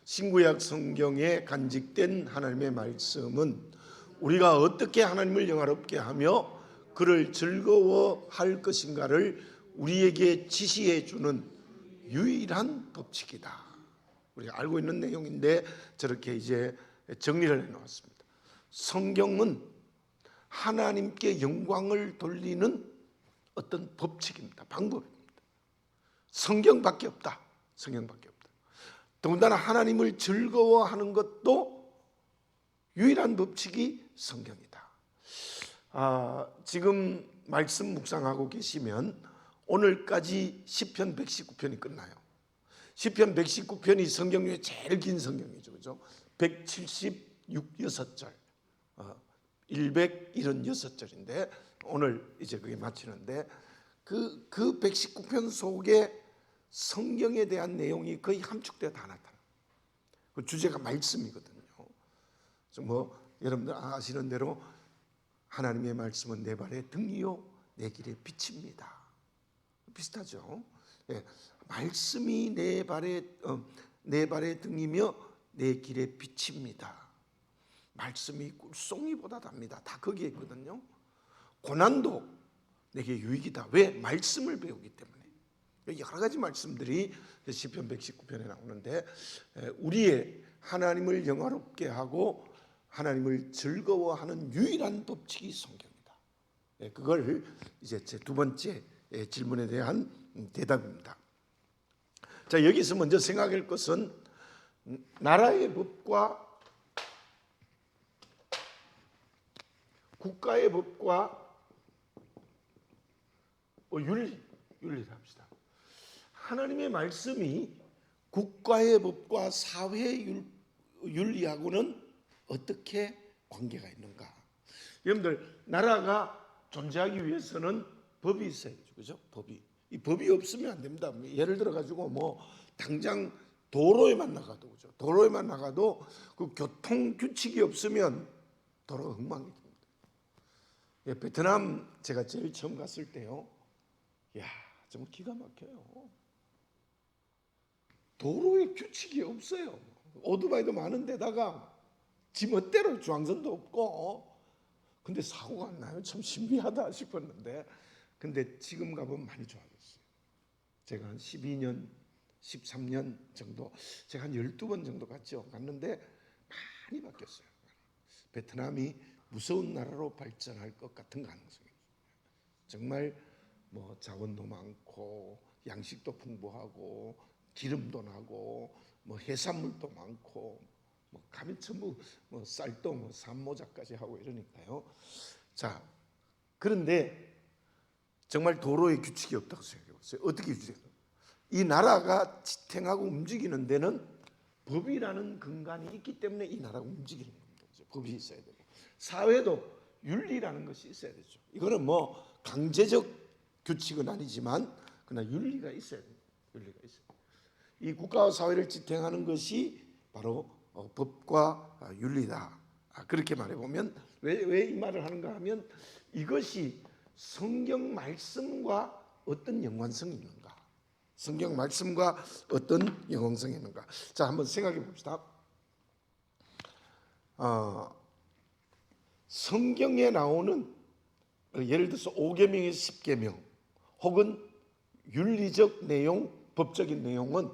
신구약 성경에 간직된 하나님의 말씀은 우리가 어떻게 하나님을 영화롭게 하며 그를 즐거워할 것인가를 우리에게 지시해 주는 유일한 법칙이다. 우리가 알고 있는 내용인데 저렇게 이제 정리를 해놓았습니다. 성경은 하나님께 영광을 돌리는 어떤 법칙입니다. 방법입니다. 성경밖에 없다. 성경밖에 없다. 더군다나 하나님을 즐거워하는 것도 유일한 법칙이 성경이다. 지금 말씀 묵상하고 계시면 오늘까지 시편 119편이 끝나요. 시편 119편이 성경 중에 제일 긴 성경이죠. 그죠? 176절, 176절인데 오늘 이제 그게 마치는데 그 119편 속에 성경에 대한 내용이 거의 함축되어 다 나타나요. 그 주제가 말씀이거든요. 뭐 여러분들 아시는 대로 하나님의 말씀은 내 발의 등이요 내 길의 빛입니다. 비슷하죠? 예, 말씀이 내 발의 등이며 내 길의 빛입니다. 말씀이 꿀송이보다 답니다. 다 거기에 있거든요. 고난도 내게 유익이다. 왜? 말씀을 배우기 때문에. 여러 가지 말씀들이 시편 119편에 나오는데 우리의 하나님을 영화롭게 하고 하나님을 즐거워하는 유일한 법칙이 성경이다. 그걸 이제 제 두 번째 질문에 대한 대답입니다. 자, 여기서 먼저 생각할 것은 나라의 법과 국가의 법과 윤리를 합시다. 하나님의 말씀이 국가의 법과 사회의 윤리하고는 어떻게 관계가 있는가? 여러분들, 나라가 존재하기 위해서는 법이 있어야죠. 그죠? 이 법이 없으면 안 됩니다. 예를 들어 가지고 뭐 당장 도로에만 나가도, 그죠? 도로에만 나가도 그 교통 규칙이 없으면 도로가 엉망이 됩니다. 베트남 제가 제일 처음 갔을 때요. 야, 정말 기가 막혀요. 도로에 규칙이 없어요. 오토바이도 많은 데다가 지 멋대로 중앙선도 없고, 근데 사고가 안 나요. 참 신비하다 싶었는데, 근데 지금 가보면 많이 좋아졌어요. 제가 한 12년, 13년 정도, 제가 한 12번 정도 갔는데 많이 바뀌었어요. 베트남이 무서운 나라로 발전할 것 같은 가능성이 있어요. 정말 뭐 자원도 많고 양식도 풍부하고 기름도 나고 뭐 해산물도 많고 뭐 가면 전부 뭐 쌀도 뭐 산모자까지 하고 이러니까요. 자, 그런데 정말 도로에 규칙이 없다고 생각해보세요. 어떻게 규칙해요? 이 나라가 지탱하고 움직이는 데는 법이라는 근간이 있기 때문에 이 나라가 움직이는 겁니다. 법이 있어야 되고 사회도 윤리라는 것이 있어야 되죠. 이거는 뭐 강제적 규칙은 아니지만 그러나 윤리가 있어야 돼요. 윤리가 있어요. 이 국가와 사회를 지탱하는 것이 바로 법과 윤리다. 그렇게 말해보면 왜 이 말을 하는가 하면 이것이 성경 말씀과 어떤 연관성이 있는가? 성경 말씀과 어떤 연관성이 있는가? 자, 한번 생각해 봅시다. 성경에 나오는 예를 들어서 5계명에서 10계명 혹은 윤리적 내용, 법적인 내용은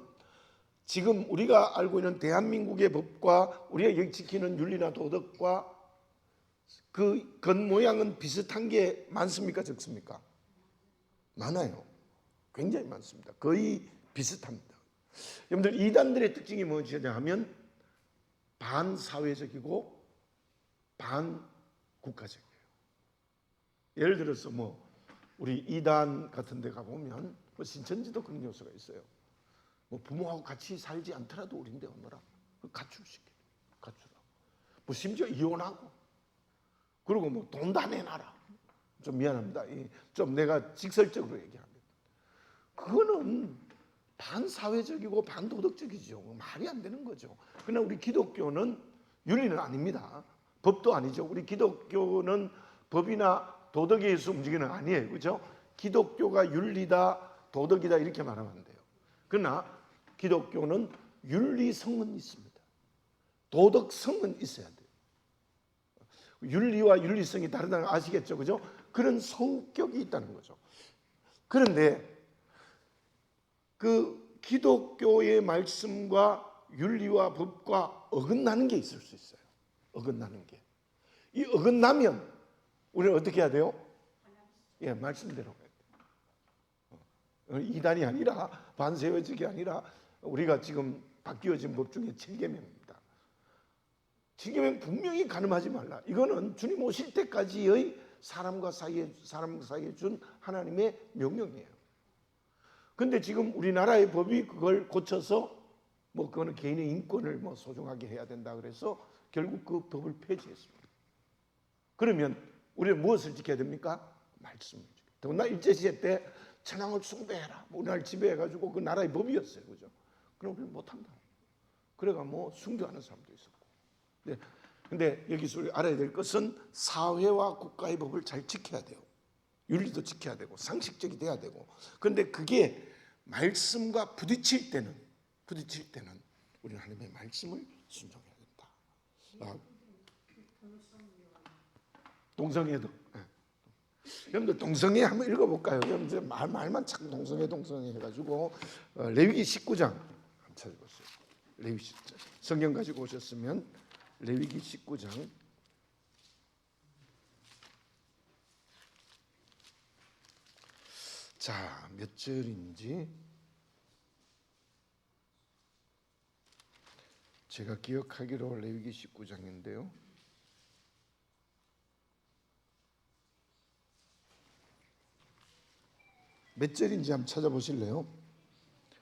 지금 우리가 알고 있는 대한민국의 법과 우리가 여기 지키는 윤리나 도덕과 그 겉모양은 비슷한 게 많습니까? 적습니까? 많아요. 굉장히 많습니다. 거의 비슷합니다. 여러분들, 이단들의 특징이 무엇이냐 하면 반사회적이고 반국가적이에요. 예를 들어서 뭐 우리 이단 같은 데 가보면 뭐 신천지도 그런 요소가 있어요. 뭐 부모하고 같이 살지 않더라도 우리인데 오너라 가출시켜, 가출하고 뭐 심지어 이혼하고, 그리고 뭐 돈 다 내놔라. 좀 미안합니다. 좀 내가 직설적으로 얘기하면 그거는 반사회적이고 반도덕적이죠. 말이 안 되는 거죠. 그러나 우리 기독교는 윤리는 아닙니다. 법도 아니죠. 우리 기독교는 법이나 도덕에 의해서 움직이는 거 아니에요. 그렇죠? 기독교가 윤리다, 도덕이다 이렇게 말하면 안 돼요. 그러나 기독교는 윤리성은 있습니다. 도덕성은 있어야 돼요. 윤리와 윤리성이 다르다는 거 아시겠죠? 그죠? 그런 성격이 있다는 거죠. 그런데 그 기독교의 말씀과 윤리와 법과 어긋나는 게 있을 수 있어요. 어긋나는 게. 이 어긋나면 우리는 어떻게 해야 돼요? 예, 말씀대로 해야 돼요. 이단이 아니라 반세회적이 아니라 우리가 지금 바뀌어진 법 중에 7계명입니다. 7계명 분명히 가늠하지 말라. 이거는 주님 오실 때까지의 사람 사이에 준 하나님의 명령이에요. 근데 지금 우리나라의 법이 그걸 고쳐서 뭐 그거는 개인의 인권을 뭐 소중하게 해야 된다 그래서 결국 그 법을 폐지했습니다. 그러면 우리는 무엇을 지켜야 됩니까? 말씀을 지켜야 돼요. 더구나 일제시대 때 천황을 숭배해라. 우리나라를 지배해가지고 그 나라의 법이었어요. 그죠? 그럼 우리는 못한다. 그래가 뭐 순교하는 사람도 있었고. 근데 여기서 우리 알아야 될 것은 사회와 국가의 법을 잘 지켜야 돼요. 윤리도 지켜야 되고 상식적이 돼야 되고. 그런데 그게 말씀과 부딪힐 때는 우리는 하나님의 말씀을 순종해야 된다. 동성애도. 여러분들 동성애 한번 읽어볼까요? 여러분들 말만 참 동성애 해가지고 레위기 19장 한번 찾아보세요. 레위기 19장. 성경 가지고 오셨으면 레위기 19장. 자, 몇 절인지 제가 기억하기로 레위기 19장인데요. 몇 절인지 한번 찾아보실래요?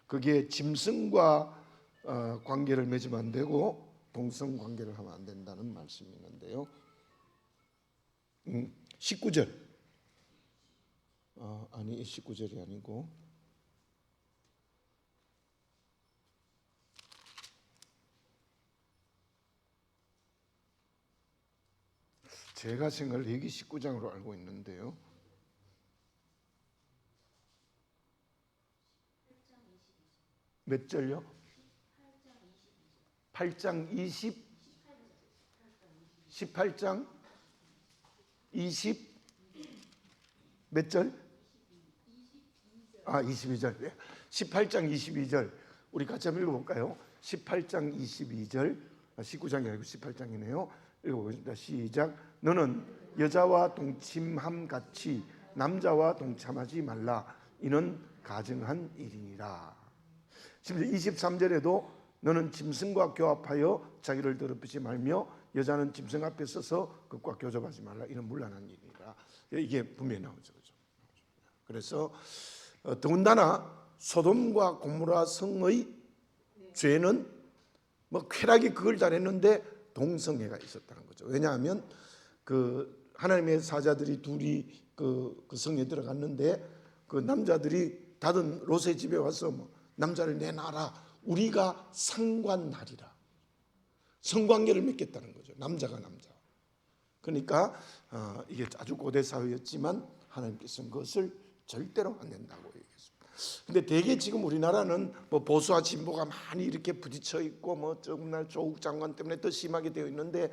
그게 짐승과 관계를 맺으면 안 되고 동성 관계를 하면 안 된다는 말씀이 있는데요. 19절. 아니 19절이 아니고 제가 생각을 레위기 19장으로 알고 있는데요. 몇 절요? 8장 20 18장 20 몇 절? 22절. 18장 22절. 우리 같이 한번 읽어볼까요? 18장 22절. 19장이 아니고 18장이네요. 읽어보겠습니다. 시작. 너는 여자와 동침함 같이 남자와 동참하지 말라. 이는 가증한 일이니라. 23절에도 너는 짐승과 교합하여 자기를 더럽히지 말며 여자는 짐승 앞에 서서 그것과 교접하지 말라. 이는 문란한 일이니라. 이게 분명히 나오죠. 그래서 더군다나 소돔과 고모라 성의 죄는 뭐 쾌락이 그걸 잘했는데 동성애가 있었다는 거죠. 왜냐하면 그 하나님의 사자들이 둘이 그 성에 들어갔는데 그 남자들이 다른 롯의 집에 와서 뭐 남자를 내놔라. 우리가 상관하리라. 성관계를 맺겠다는 거죠. 남자가 남자. 그러니까 이게 아주 고대 사회였지만 하나님께서는 그것을 절대로 안 된다고 얘기했습니다. 근데 대개 지금 우리나라는 뭐 보수와 진보가 많이 이렇게 부딪혀 있고 뭐 정말 조국 장관 때문에 더 심하게 되어 있는데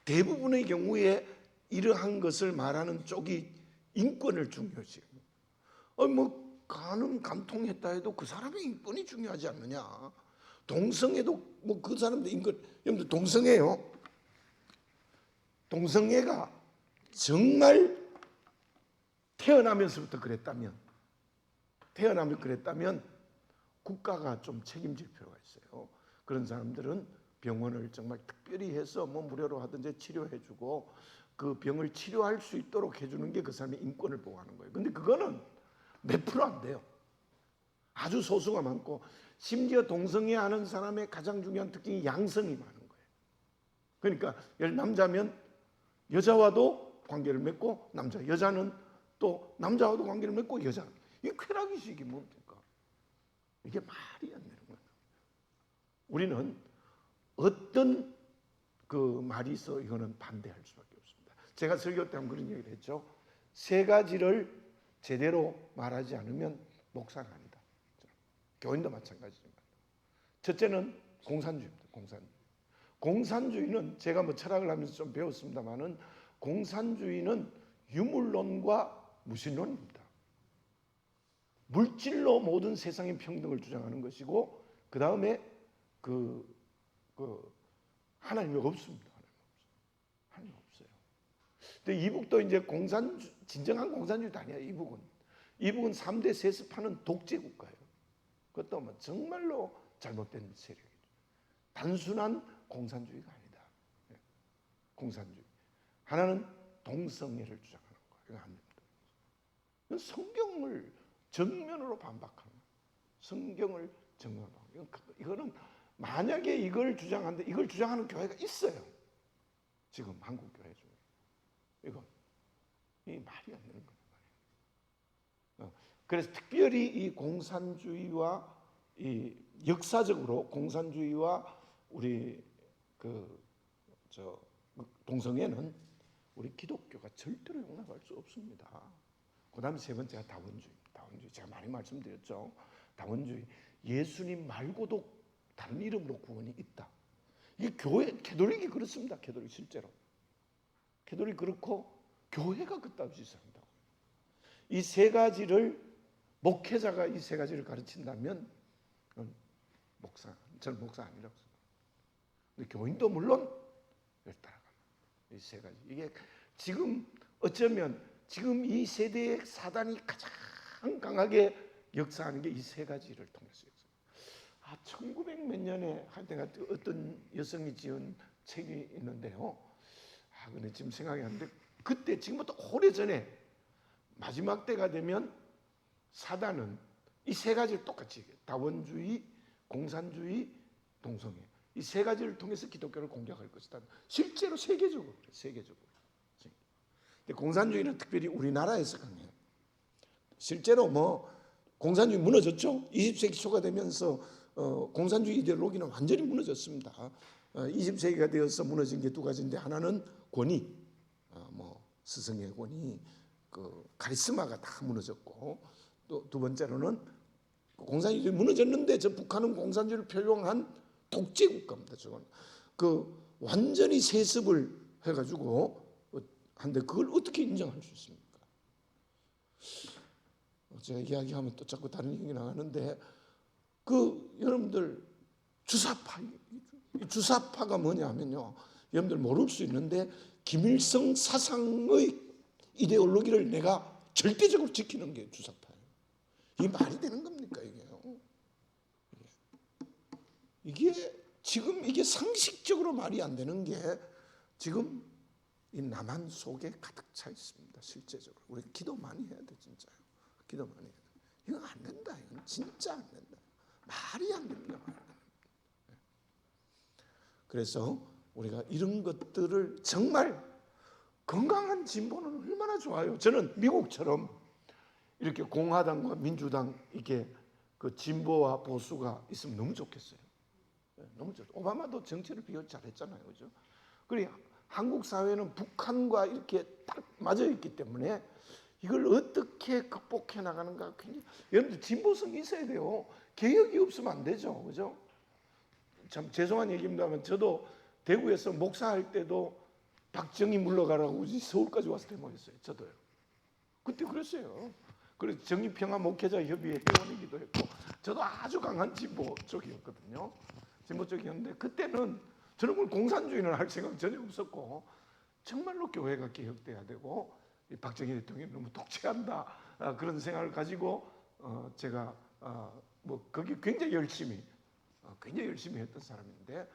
대부분의 경우에 이러한 것을 말하는 쪽이 인권을 중요시. 뭐 간통했다 해도 그 사람의 인권이 중요하지 않느냐. 동성애도 뭐 그 사람들 인권. 여러분들 동성애요. 동성애가 정말 태어나면서부터 그랬다면 국가가 좀 책임질 필요가 있어요. 그런 사람들은 병원을 정말 특별히 해서 뭐 무료로 하든지 치료해주고 그 병을 치료할 수 있도록 해주는 게 그 사람의 인권을 보호하는 거예요. 근데 그거는 몇 프로 안 돼요. 아주 소수가 많고 심지어 동성애 하는 사람의 가장 중요한 특징이 양성이 많은 거예요. 그러니까 남자면 여자와도 관계를 맺고 여자는 또 남자와도 관계를 맺고 여자는. 이게 쾌락이식이 뭡니까? 이게 말이 안 되는 거예요. 우리는 어떤 그 말이 있어 이거는 반대할 수밖에 없습니다. 제가 설교 때 한번 그런 얘기를 했죠. 세 가지를 제대로 말하지 않으면 목사가 아니다. 교인도 마찬가지지만 첫째는 공산주의입니다. 공산주의는 제가 뭐 철학을 하면서 좀 배웠습니다만은 공산주의는 유물론과 무신론입니다. 물질로 모든 세상의 평등을 주장하는 것이고 그 다음에 하나님이 없습니다. 하나님 없어요. 근데 이북도 이제 진정한 공산주의도 아니야. 이북은 3대 세습하는 독재 국가예요. 그것도 뭐 정말로 잘못된 세력이죠. 단순한 공산주의가 아니다. 공산주의. 하나는 동성애를 주장하는 거예요. 이거 안 됩니다. 성경을 정면으로 반박하는 거예요. 성경을 정면으로. 이거는 만약에 이걸 주장하는데 이걸 주장하는 교회가 있어요. 지금 한국 교회 중에. 이 말이 안 되는 거예요. 그래서 특별히 이 공산주의와 이 역사적으로 공산주의와 우리 동성애는 우리 기독교가 절대로 용납할 수 없습니다. 그다음에 세 번째가 다원주의. 제가 많이 말씀드렸죠. 다원주의. 예수님 말고도 다른 이름으로 구원이 있다. 이게 캐톨릭이 그렇습니다. 캐톨릭 실제로. 캐톨릭 그렇고 교회가 그따위 짓을 한다고. 이 세 가지를 목회자가 이 세 가지를 가르친다면 저는 목사 아니라고 생각합니다. 근데 교인도 물론 따라갑니다. 이 세 가지. 이게 지금 어쩌면 지금 이 세대의 사단이 가장 강하게 역사하는 게 이 세 가지를 통해서였어요. 1900 몇 년에 할 때가 어떤 여성이 지은 책이 있는데요. 근데 지금 생각이 안 나는데 그때 지금부터 오래전에 마지막 때가 되면 사단은 이 세 가지를 똑같이 다원주의, 공산주의, 동성애 이 세 가지를 통해서 기독교를 공격할 것이다. 실제로 세계적으로. 근데 공산주의는 특별히 우리나라에서 강해요. 실제로 뭐 공산주의 무너졌죠. 20세기 초가 되면서 공산주의 이데올로기는 완전히 무너졌습니다. 20세기가 되어서 무너진 게 두 가지인데 하나는 권위, 스승의 권위, 카리스마가 다 무너졌고 또 두 번째로는 공산주의 무너졌는데 저 북한은 공산주의를 표방한 독재 국가입니다. 저건 완전히 세습을 해가지고 한데 그걸 어떻게 인정할 수 있습니까? 제가 이야기하면 또 자꾸 다른 얘기 나가는데 여러분들 주사파가 뭐냐면요. 여러분들 모를 수 있는데 김일성 사상의 이데올로기를 내가 절대적으로 지키는 게 주사파예요. 이게 말이 되는 겁니까 이게 지금 이게 상식적으로 말이 안 되는 게 지금 이 남한 속에 가득 차 있습니다. 실제적으로 우리 기도 많이 해야 돼 진짜요. 기도 많이 해야 돼. 이거 안 된다. 이건 진짜 안 된다. 말이 안 됩니다. 그래서 우리가 이런 것들을 정말 건강한 진보는 얼마나 좋아요. 저는 미국처럼 이렇게 공화당과 민주당 이게 진보와 보수가 있으면 너무 좋겠어요. 너무 좋죠. 오바마도 정치를 비교 잘했잖아요, 그죠? 그리고 한국 사회는 북한과 이렇게 딱 맞아 있기 때문에 이걸 어떻게 극복해 나가는가 굉장히 여러분들 진보성이 있어야 돼요. 개혁이 없으면 안 되죠, 그죠? 참 죄송한 얘기입니다만 저도 대구에서 목사할 때도 박정희 물러가라고 서울까지 와서 데모했어요. 저도요. 그때 그랬어요. 그래서 정의평화 목회자 협의회 회원이기도 했고 저도 아주 강한 진보 쪽이었거든요. 진보 쪽이었는데 그때는 저는 뭐 공산주의는 할 생각 전혀 없었고 정말로 교회가 개혁돼야 되고 이 박정희 대통령이 너무 독재한다 그런 생각을 가지고 제가 거기 굉장히 열심히 했던 사람인데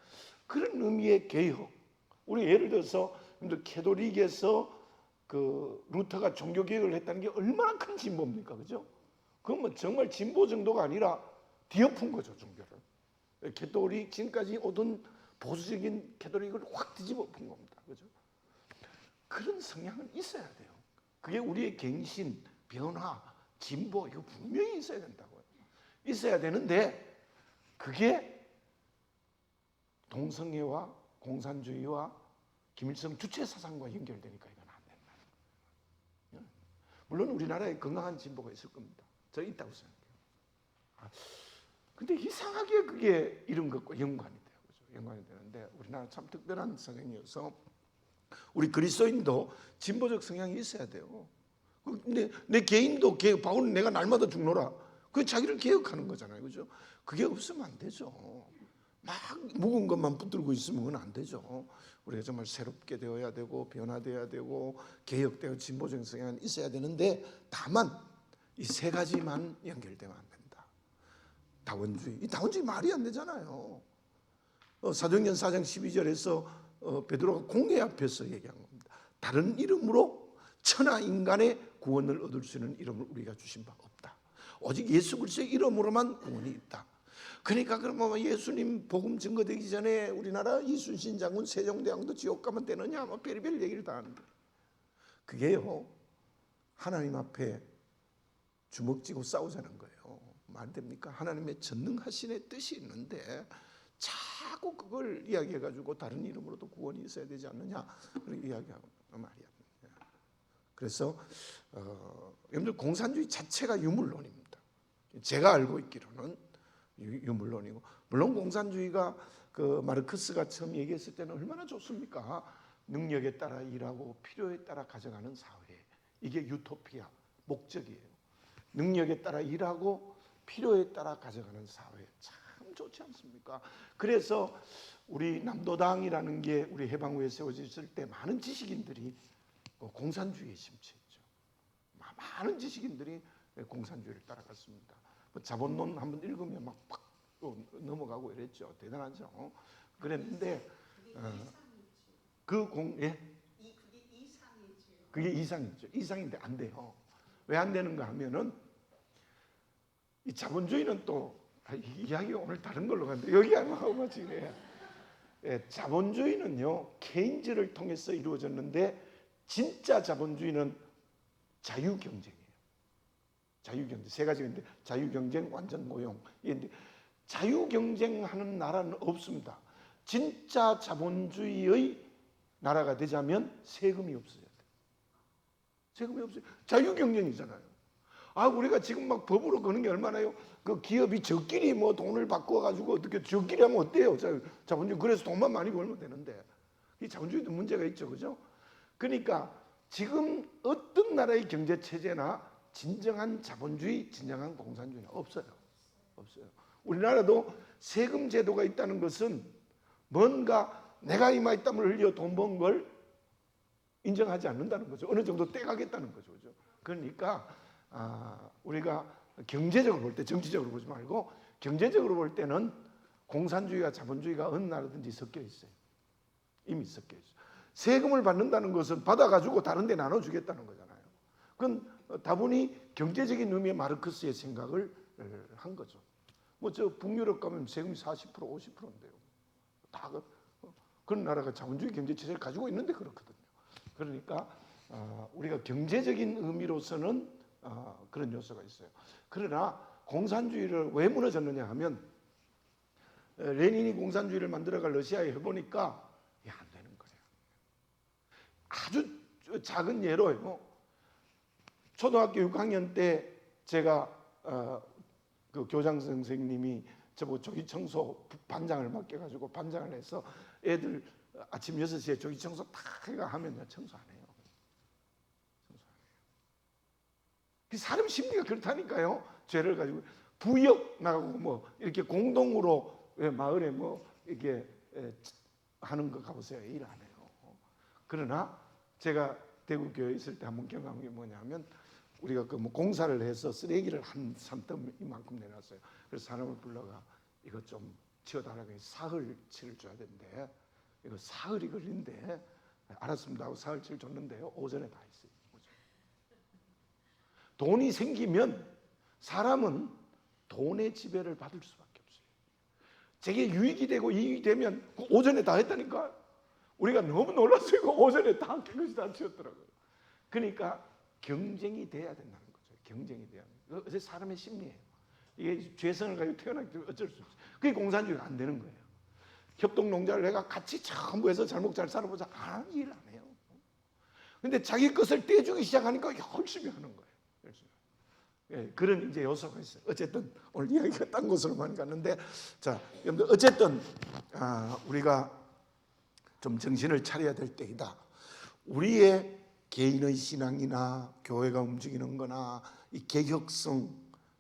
그런 의미의 개혁 우리 예를 들어서 캐톨릭에서 루터가 종교 개혁을 했다는 게 얼마나 큰 진보입니까, 그죠? 그건 뭐 정말 진보 정도가 아니라 뒤엎은 거죠 종교를. 캐톨릭 지금까지 오던 보수적인 캐톨릭을 확 뒤집어 엎은 겁니다, 그죠? 그런 성향은 있어야 돼요. 그게 우리의 갱신, 변화, 진보 이거 분명히 있어야 된다고요. 있어야 되는데 그게 동성애와 공산주의와 김일성 주체 사상과 연결되니까 이건 안 된다. 물론 우리나라에 건강한 진보가 있을 겁니다. 저 있다고 생각해요. 근데 이상하게 그게 이런 것과 연관이 돼요. 그렇죠? 연관이 되는데 우리나라 참 특별한 성향이어서 우리 그리스도인도 진보적 성향이 있어야 돼요. 근데 내 개인도 개혁, 바울은 내가 날마다 죽노라. 그 자기를 개혁하는 거잖아요. 그죠? 그게 없으면 안 되죠. 막 묵은 것만 붙들고 있으면 그건 안 되죠. 우리가 정말 새롭게 되어야 되고 변화되어야 되고 개혁되어 진보적 성향은 있어야 되는데 다만 이 세 가지만 연결되면 안 된다. 다원주의. 이 다원주의 말이 안 되잖아요. 사도행전 4장 12절에서 베드로가 공회 앞에서 얘기한 겁니다. 다른 이름으로 천하 인간의 구원을 얻을 수 있는 이름을 우리가 주신 바 없다. 오직 예수 그리스도의 이름으로만 구원이 있다. 그러니까 그러면 예수님 복음 증거되기 전에 우리나라 이순신 장군 세종대왕도 지옥 가면 되느냐 뭐 별의별 얘기를 다 하는데 그게요 하나님 앞에 주먹 쥐고 싸우자는 거예요. 말이 됩니까? 하나님의 전능하신의 뜻이 있는데 자꾸 그걸 이야기해가지고 다른 이름으로도 구원이 있어야 되지 않느냐 그렇게 이야기하고 말이야. 그래서 여러분들 공산주의 자체가 유물론입니다. 제가 알고 있기로는 유물론이고 물론 공산주의가 그 마르크스가 처음 얘기했을 때는 얼마나 좋습니까? 능력에 따라 일하고 필요에 따라 가져가는 사회. 이게 유토피아 목적이에요. 능력에 따라 일하고 필요에 따라 가져가는 사회 참 좋지 않습니까? 그래서 우리 남도당이라는 게 우리 해방 후에 세워졌을 때 많은 지식인들이 공산주의에 심취했죠. 많은 지식인들이 공산주의를 따라갔습니다. 자본론 한번 읽으면 막 팍 넘어가고 이랬죠. 대단하죠. 그랬는데 그게 이상이죠. 이상인데 안 돼요. 왜 안 되는가 하면은 이 자본주의는 또 이야기가 오늘 다른 걸로 가는데 여기 하고 같이 그래요. 자본주의는요 케인즈를 통해서 이루어졌는데 진짜 자본주의는 자유경쟁이에요. 자유경쟁 세 가지가 있는데 자유경쟁, 완전 고용. 이게 자유경쟁하는 나라는 없습니다. 진짜 자본주의의 나라가 되자면 세금이 없어져야 돼요. 세금이 없어요. 자유경쟁이잖아요. 우리가 지금 막 법으로 거는 게 얼마나요? 그 기업이 저끼리 뭐 돈을 바꿔가지고 어떻게 저끼리 하면 어때요? 자본주의. 그래서 돈만 많이 벌면 되는데. 이 자본주의도 문제가 있죠. 그죠? 그러니까 지금 어떤 나라의 경제체제나 진정한 자본주의, 진정한 공산주의는 없어요. 없어요. 우리나라도 세금 제도가 있다는 것은 뭔가 내가 이마에 땀을 흘려 돈 번 걸 인정하지 않는다는 거죠. 어느 정도 떼가겠다는 거죠. 그죠? 그러니까 우리가 경제적으로 볼 때 정치적으로 보지 말고 경제적으로 볼 때는 공산주의와 자본주의가 어느 나라든지 섞여 있어요. 이미 섞여 있어요. 세금을 받는다는 것은 받아가지고 다른 데 나눠주겠다는 거잖아요. 그건 다분히 경제적인 의미의 마르크스의 생각을 한 거죠. 뭐 저 북유럽 가면 세금이 40% 50%인데요. 다 그런 나라가 자본주의 경제 체제를 가지고 있는데 그렇거든요. 그러니까 우리가 경제적인 의미로서는 그런 요소가 있어요. 그러나 공산주의를 왜 무너졌느냐 하면 레닌이 공산주의를 만들어갈 러시아에 해보니까 안 되는 거예요. 아주 작은 예로요. 초등학교 6학년 때 제가 그 교장 선생님이 저보고 조기 청소 반장을 맡겨가지고 반장을 해서 애들 아침 6시에 조기 청소 탁 해가 하면요 청소 안 해요. 사람 심리가 그렇다니까요. 죄를 가지고 부역 나가고 뭐 이렇게 공동으로 마을에 뭐 이렇게 하는 거 가보세요. 일 안 해요. 그러나 제가 대구 교회에 있을 때 한번 경험한 게 뭐냐면 우리가 그 뭐 공사를 해서 쓰레기를 한 산더미 이만큼 내놨어요. 그래서 사람을 불러가 이거 좀 치워달라고 해서 사흘치를 줘야 되는데 이거 사흘이 걸린대. 알았습니다 하고 사흘치를 줬는데요. 오전에 다 했어요. 돈이 생기면 사람은 돈의 지배를 받을 수밖에 없어요. 제게 유익이 되고 이익이 되면 오전에 다 했다니까. 우리가 너무 놀랐어요. 오전에 다 깨끗이 다 치웠더라고요. 그러니까 경쟁이 돼야 된다는 거죠. 경쟁이 돼야 돼요. 그게 사람의 심리예요. 이게 죄성을 가지고 태어나기 때문에 어쩔 수 없어요. 그게 공산주의가 안 되는 거예요. 협동농자를 내가 같이 전부 해서 잘 먹고 잘 살아보자. 일 안 해요. 근데 자기 것을 떼주기 시작하니까 열심히 하는 거예요. 열심히. 그런 이제 요소가 있어요. 어쨌든 오늘 이야기가 딴 곳으로 많이 갔는데, 자, 여러분들 어쨌든 우리가 좀 정신을 차려야 될 때이다. 우리의 개인의 신앙이나 교회가 움직이는 거나 이 개혁성,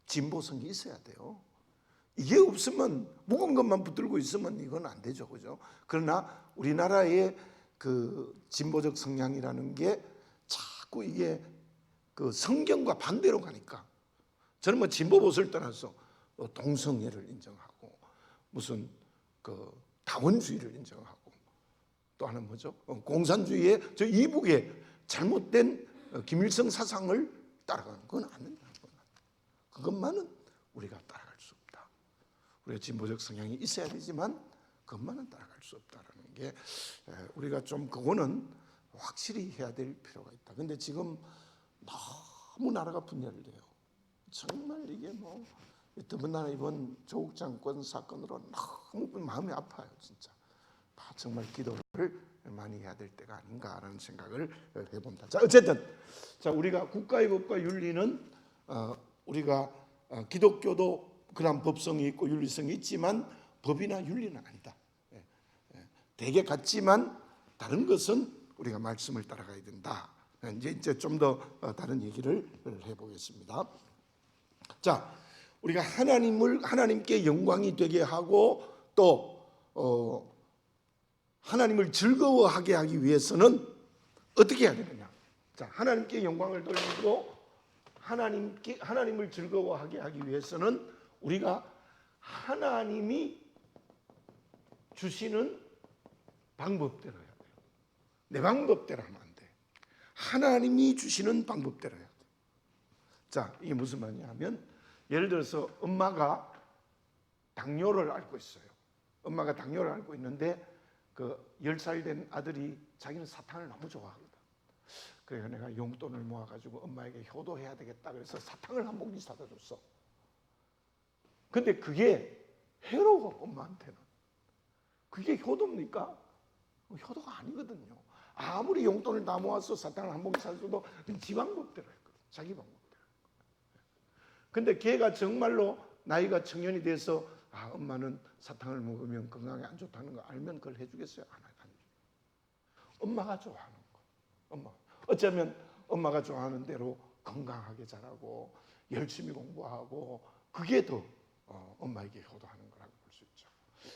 진보성이 있어야 돼요. 이게 없으면 묵은 것만 붙들고 있으면 이건 안 되죠, 그죠? 그러나 우리나라의 그 진보적 성향이라는 게 자꾸 이게 그 성경과 반대로 가니까, 저는 뭐 진보 보수를 떠나서 동성애를 인정하고 무슨 그 다원주의를 인정하고 또 하나는 뭐죠? 공산주의의 저 이북의 잘못된 김일성 사상을 따라가는 건 아니냐. 그것만은 우리가 따라갈 수 없다. 우리가 진보적 성향이 있어야 되지만 그것만은 따라갈 수 없다라는 게, 우리가 좀 그거는 확실히 해야 될 필요가 있다. 근데 지금 너무 나라가 분열돼요. 정말 이게 뭐 더군다나 이번 조국 장관 사건으로 너무 마음이 아파요, 진짜. 정말 기도를 많이 해야 될 때가 아닌가라는 생각을 해봅니다. 자, 어쨌든 자, 우리가 국가의 법과 윤리는 우리가 기독교도 그런 법성이 있고 윤리성이 있지만 법이나 윤리는 아니다. 대개 같지만 다른 것은 우리가 말씀을 따라가야 된다. 이제 좀 더 다른 얘기를 해보겠습니다. 자, 우리가 하나님께 영광이 되게 하고 또 하나님을 즐거워하게 하기 위해서는 어떻게 해야 되느냐? 자, 하나님께 영광을 돌리고 하나님을 즐거워하게 하기 위해서는 우리가 하나님이 주시는 방법대로 해야 돼요. 내 방법대로 하면 안 돼. 하나님이 주시는 방법대로 해야 돼. 자, 이게 무슨 말이냐면, 예를 들어서 엄마가 당뇨를 앓고 있어요. 엄마가 당뇨를 앓고 있는데 그 10살 된 아들이 자기는 사탕을 너무 좋아하거든. 그래서 내가 용돈을 모아가지고 엄마에게 효도해야 되겠다 그래서 사탕을 한 봉지 사다 줬어. 근데 그게 해로워, 엄마한테는. 그게 효도입니까? 효도가 아니거든요. 아무리 용돈을 다 모아서 사탕을 한 봉지 사줘도 지 방법대로 했거든. 자기 방법대로. 근데 걔가 정말로 나이가 청년이 돼서 엄마는 사탕을 먹으면 건강에 안 좋다는 거 알면 그걸 해주겠어요? 안 해주죠. 엄마가 좋아하는 거. 엄마. 어쩌면 엄마가 좋아하는 대로 건강하게 자라고 열심히 공부하고 그게 더 엄마에게 효도하는 거라고 볼 수 있죠.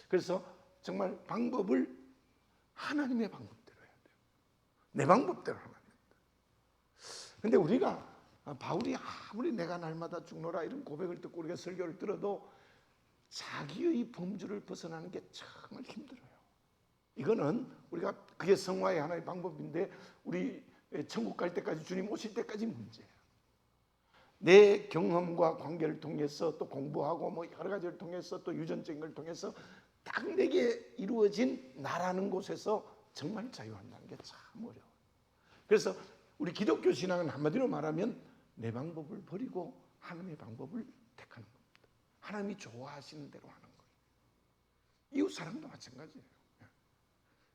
그래서 정말 방법을 하나님의 방법대로 해야 돼요. 내 방법대로 하면 안 된다. 근데 우리가 바울이 아무리 내가 날마다 죽노라 이런 고백을 듣고 우리가 설교를 들어도 자기의 범주를 벗어나는 게 정말 힘들어요. 이거는 우리가 그게 성화의 하나의 방법인데 우리 천국 갈 때까지 주님 오실 때까지 문제예요. 내 경험과 관계를 통해서 또 공부하고 뭐 여러 가지를 통해서 또 유전적인 걸 통해서 딱 내게 이루어진 나라는 곳에서 정말 자유한다는 게 참 어려워요. 그래서 우리 기독교 신앙은 한마디로 말하면 내 방법을 버리고 하나님의 방법을 택하는 겁니다. 하나님이 좋아하시는 대로 하는 거예요. 이웃 사랑도 마찬가지예요.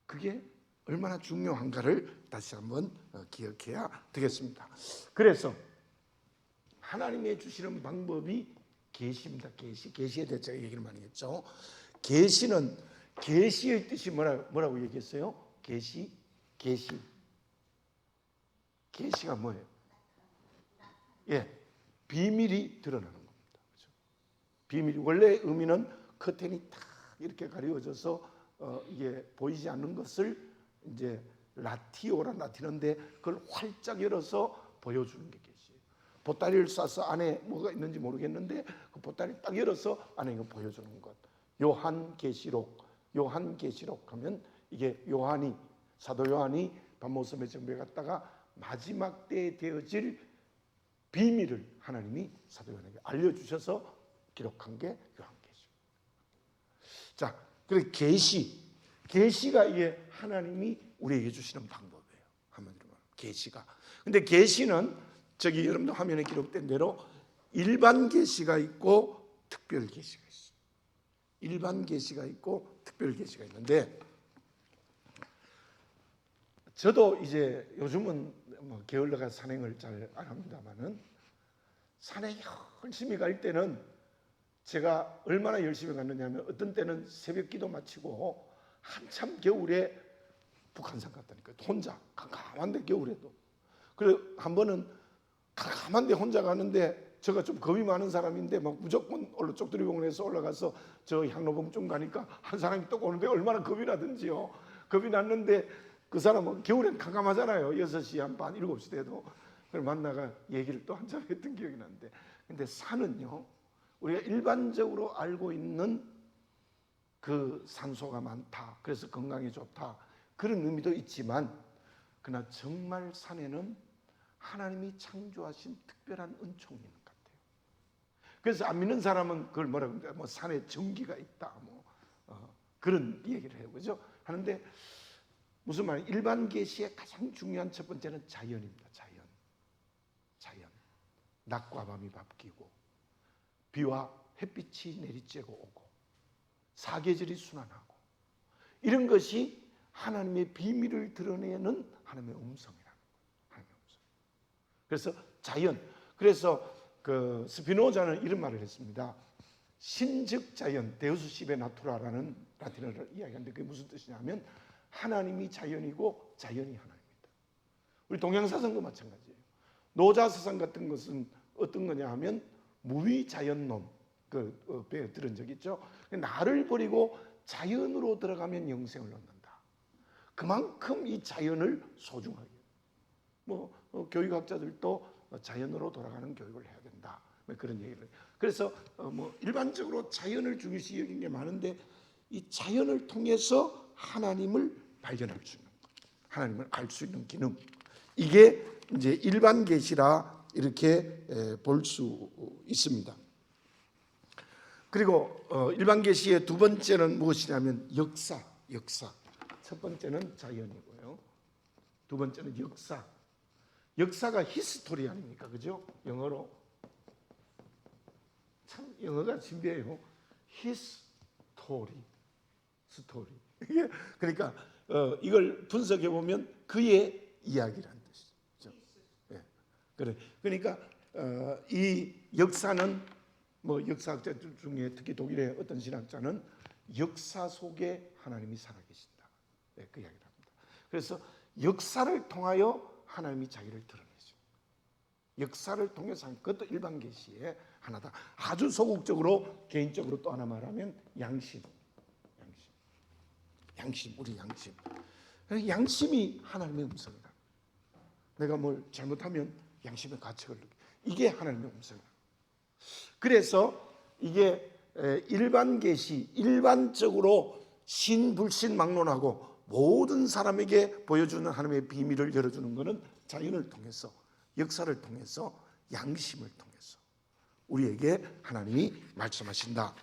그게 얼마나 중요한가를 다시 한번 기억해야 되겠습니다. 그래서 하나님의 주시는 방법이 계시입니다. 계시에 대해 제가 얘기를 많이 했죠. 계시는 계시의 뜻이 뭐라고 얘기했어요? 계시가 뭐예요? 예, 비밀이 드러나는 겁니다. 그렇죠? 비밀이 원래 의미는 커튼이 딱 이렇게 가려져서 이게 보이지 않는 것을 이제 라티오인데 그걸 활짝 열어서 보여주는 게 계시예요. 보따리를 싸서 안에 뭐가 있는지 모르겠는데 그 보따리 딱 열어서 안에 이거 보여주는 것. 요한계시록 하면 이게 사도 요한이 밤모섬에 정부에 갔다가 마지막 때에 되어질 비밀을 하나님이 사도 요한에게 알려주셔서 기록한 게 요한계시. 자, 그래서 계시가 이게 하나님이 우리에게 주시는 방법이에요. 한마디로 말하면 계시가. 근데 계시는 저기 여러분들 화면에 기록된 대로 일반 계시가 있고 특별 계시가 있어요. 일반 계시가 있고 특별 계시가 있는데, 저도 이제 요즘은 뭐 게을러가 산행을 잘 안 합니다만은 산에 열심히 갈 때는 제가 얼마나 열심히 갔느냐면 어떤 때는 새벽 기도 마치고 한참 겨울에 북한산 갔다니까요. 혼자 캄캄한데 겨울에도. 그리고 한 번은 캄캄한데 혼자 가는데 제가 좀 겁이 많은 사람인데 막 무조건 쪽두리봉에서 올라가서 저 향로봉쯤 가니까 한 사람이 또 오는데 얼마나 겁이 나든지요. 겁이 났는데 그 사람은 겨울엔 캄캄하잖아요. 6시 한 반 7시 돼도. 그걸 만나가 얘기를 또 한참 했던 기억이 나는데, 근데 산은요 우리가 일반적으로 알고 있는 그 산소가 많다, 그래서 건강에 좋다, 그런 의미도 있지만, 그러나 정말 산에는 하나님이 창조하신 특별한 은총이 있는 것 같아요. 그래서 안 믿는 사람은 그걸 뭐라고 합니까? 뭐 산에 전기가 있다, 그런 얘기를 해요, 그죠? 하는데 무슨 말이에요? 일반 계시의 가장 중요한 첫 번째는 자연입니다. 자연. 낮과 밤이 바뀌고 비와 햇빛이 내리쬐고 오고 사계절이 순환하고, 이런 것이 하나님의 비밀을 드러내는 하나님의 음성이라는 거예요. 하나님의 음성. 그래서 자연. 그래서 그 스피노자는 이런 말을 했습니다. 신즉 자연, 데우스 시베 나투라라는 라틴어를 이야기하는데 그게 무슨 뜻이냐면 하나님이 자연이고 자연이 하나님이다. 우리 동양사상도 마찬가지예요. 노자사상 같은 것은 어떤 거냐 하면 무위자연론, 배에 들은 적 있죠. 나를 버리고 자연으로 들어가면 영생을 얻는다. 그만큼 이 자연을 소중하게, 교육학자들도 자연으로 돌아가는 교육을 해야 된다, 그런 얘기를 해요. 그래서 일반적으로 자연을 중요시 여기는 게 많은데, 이 자연을 통해서 하나님을 발견할 수 있는, 하나님을 알 수 있는 기능, 이게 이제 일반 계시라 이렇게 볼 수 있습니다. 그리고 일반 계시의 두 번째는 무엇이냐면 역사. 첫 번째는 자연이고요. 두 번째는 역사. 역사가 히스토리 아닙니까, 그죠? 영어로 참 영어가 신비해요. 히스토리. 그러니까 이걸 분석해 보면 그의 이야기라는 뜻이죠. 예. 그러니까 이 역사는 역사학자 중에 특히 독일의 어떤 신학자는 역사 속에 하나님이 살아계신다, 그 이야기를 합니다. 그래서 역사를 통하여 하나님이 자기를 드러내죠. 역사를 통해서 하는 그것도 일반 계시의 하나다. 아주 소극적으로 개인적으로 또 하나 말하면 양심. 우리 양심. 양심이 하나님의 음성이다. 내가 뭘 잘못하면 양심의 가책을 느끼. 이게 하나님의 음성이다. 그래서 이게 일반 계시, 일반적으로 신불신 막론하고 모든 사람에게 보여주는 하나님의 비밀을 열어주는 것은 자연을 통해서, 역사를 통해서, 양심을 통해서 우리에게 하나님이 말씀하신다,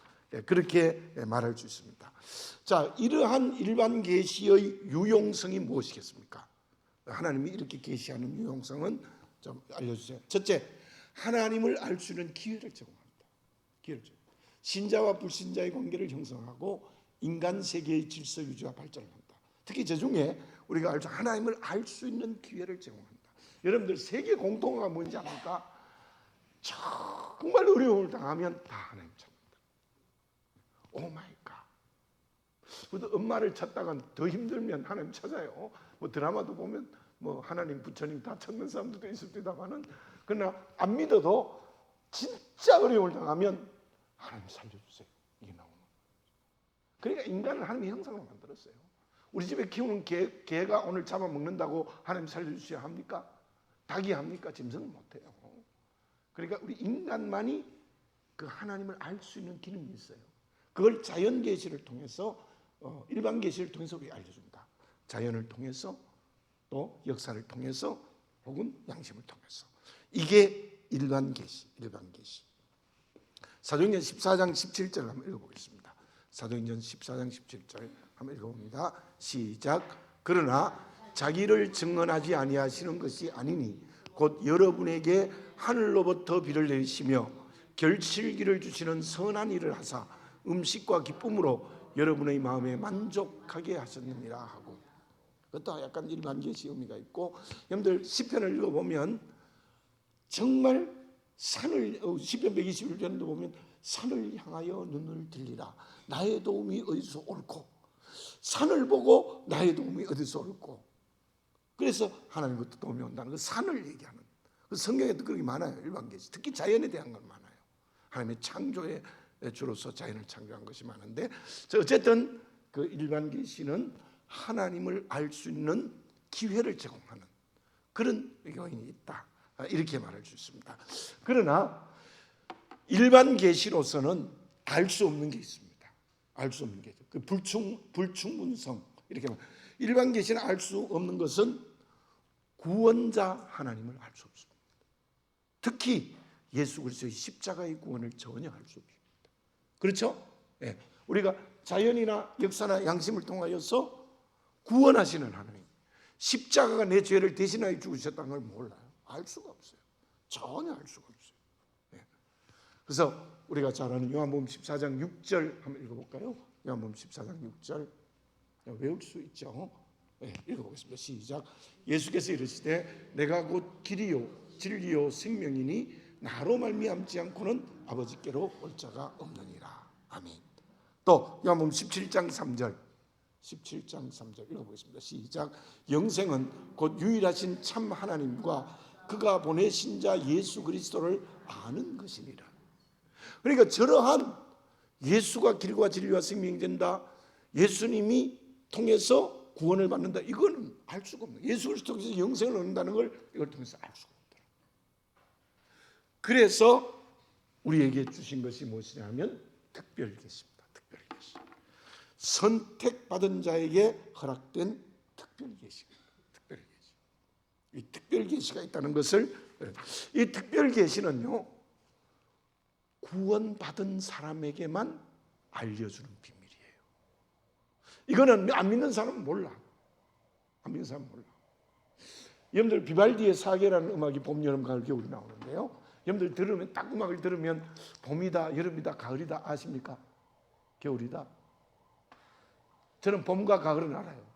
그렇게 말할 수 있습니다. 자, 이러한 일반 계시의 유용성이 무엇이겠습니까? 하나님이 이렇게 계시하는 유용성은 좀 알려주세요. 첫째, 하나님을 알 수 있는 기회를 제공합니다. 신자와 불신자의 관계를 형성하고 인간 세계의 질서 유지와 발전을 한다. 특히 저 중에 우리가 하나님을 알 수 있는 기회를 제공한다. 여러분들 세계 공통어가 뭔지 압니까? 정말 어려움을 당하면 다 하나님 찾는다. 오 마이 갓. 그래도 엄마를 찾다가 더 힘들면 하나님 찾아요. 드라마도 보면 하나님, 부처님 다 찾는 사람들도 있습니다만은, 그러나 안 믿어도 진짜 어려움을 당하면 하나님 살려주세요, 이게 나오는. 그러니까 인간을 하나님의 형상으로 만들었어요. 우리 집에 키우는 개가 오늘 잡아먹는다고 하나님 살려주셔야 합니까? 닭이 합니까? 짐승은 못해요. 그러니까 우리 인간만이 그 하나님을 알 수 있는 기능이 있어요. 그걸 자연 계시를 통해서, 일반 계시를 통해서 우리가 알려줍니다. 자연을 통해서, 또 역사를 통해서, 혹은 양심을 통해서. 이게 일반 계시. 사도행전 14장 17절 한번 읽어보겠습니다. 사도행전 14장 17절 한번 읽어봅니다. 시작. 그러나 자기를 증언하지 아니하시는 것이 아니니 곧 여러분에게 하늘로부터 비를 내리시며 결실기를 주시는 선한 일을 하사 음식과 기쁨으로 여러분의 마음에 만족하게 하셨느니라 하고, 그것도 약간 일반 계시 의미가 있고, 여러분들 시편을 읽어보면 정말 시편 121편도 보면 산을 향하여 눈을 들리라. 나의 도움이 어디서 옳고, 산을 보고 나의 도움이 어디서 옳고. 그래서 하나님부터 도움이 온다는 그 산을 얘기하는, 그 성경에도 그렇게 많아요. 일반계시, 특히 자연에 대한 건 많아요. 하나님의 창조에 주로서 자연을 창조한 것이 많은데, 어쨌든 그 일반계시는 하나님을 알 수 있는 기회를 제공하는 그런 요인이 있다, 이렇게 말할 수 있습니다. 그러나 일반 계시로서는 알 수 없는 게 있습니다. 알 수 없는 게, 그 불충분성, 이렇게 말. 일반 계시는 알 수 없는 것은 구원자 하나님을 알 수 없습니다. 특히 예수 그리스도의 십자가의 구원을 전혀 알 수 없습니다. 그렇죠? 네. 우리가 자연이나 역사나 양심을 통하여서 구원하시는 하나님, 십자가가 내 죄를 대신하여 죽으셨다는 걸 몰라요. 알 수가 없어요. 전혀 알 수가 없어요. 네. 그래서 우리가 잘 아는 요한복음 14장 6절 한번 읽어볼까요? 요한복음 14장 6절 외울 수 있죠? 네, 읽어보겠습니다. 시작. 예수께서 이르시되 내가 곧 길이요 진리요 생명이니 나로 말미암지 않고는 아버지께로 올 자가 없느니라. 아멘. 또 요한복음 17장 3절 17장 3절 읽어보겠습니다. 시작. 영생은 곧 유일하신 참 하나님과 그가 보내신 자 예수 그리스도를 아는 것이니라. 그러니까 저러한 예수가 길과 진리와 생명이 된다, 예수님이 통해서 구원을 받는다, 이거는 알 수가 없는, 예수 그리스도 통해서 영생을 얻는다는 걸 이걸 통해서 알 수가 없다. 그래서 우리에게 주신 것이 무엇이냐면 특별 계시입니다. 특별 계시. 선택받은 자에게 허락된 특별 계시입니다. 특별 계시. 이 특별 계시가 있다는 것을, 이 특별 계시는요, 구원받은 사람에게만 알려주는 비밀이에요. 이거는 안 믿는 사람은 몰라. 안 믿는 사람은 몰라. 여러분들 비발디의 사계라는 음악이 봄, 여름, 가을, 겨울이 나오는데요, 여러분들 들으면, 딱 음악을 들으면 봄이다, 여름이다, 가을이다 아십니까? 겨울이다. 저는 봄과 가을은 알아요.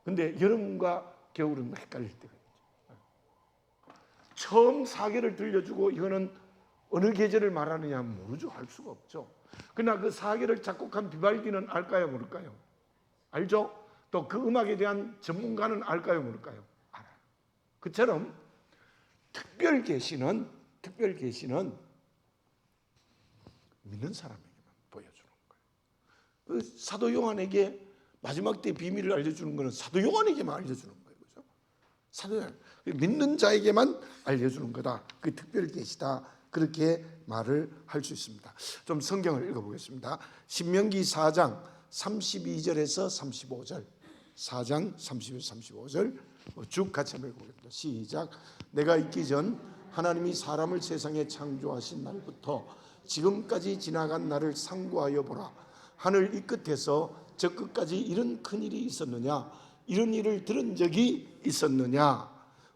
근데 여름과 겨울은 헷갈릴 때가 있죠. 처음 사계를 들려주고 이거는 어느 계절을 말하느냐 모르죠. 알 수가 없죠. 그러나 그 사계를 작곡한 비발디는 알까요, 모를까요? 알죠? 또 그 음악에 대한 전문가는 알까요, 모를까요? 알아요. 그처럼 특별 계시는 믿는 사람에게만 보여주는 거예요. 그 사도 요한에게 마지막 때 비밀을 알려주는 것은 사도 요한에게만 알려주는 거예요. 그렇죠? 사도 요한, 믿는 자에게만 알려주는 거다. 그 특별 계시다. 그렇게 말을 할 수 있습니다. 좀 성경을 읽어보겠습니다. 신명기 4장 32절에서 35절, 4장 32, 35절 쭉 같이 한번 읽어보겠습니다. 시작. 내가 있기 전 하나님이 사람을 세상에 창조하신 날부터 지금까지 지나간 날을 상고하여 보라. 하늘 이 끝에서 저 끝까지 이런 큰일이 있었느냐? 이런 일을 들은 적이 있었느냐?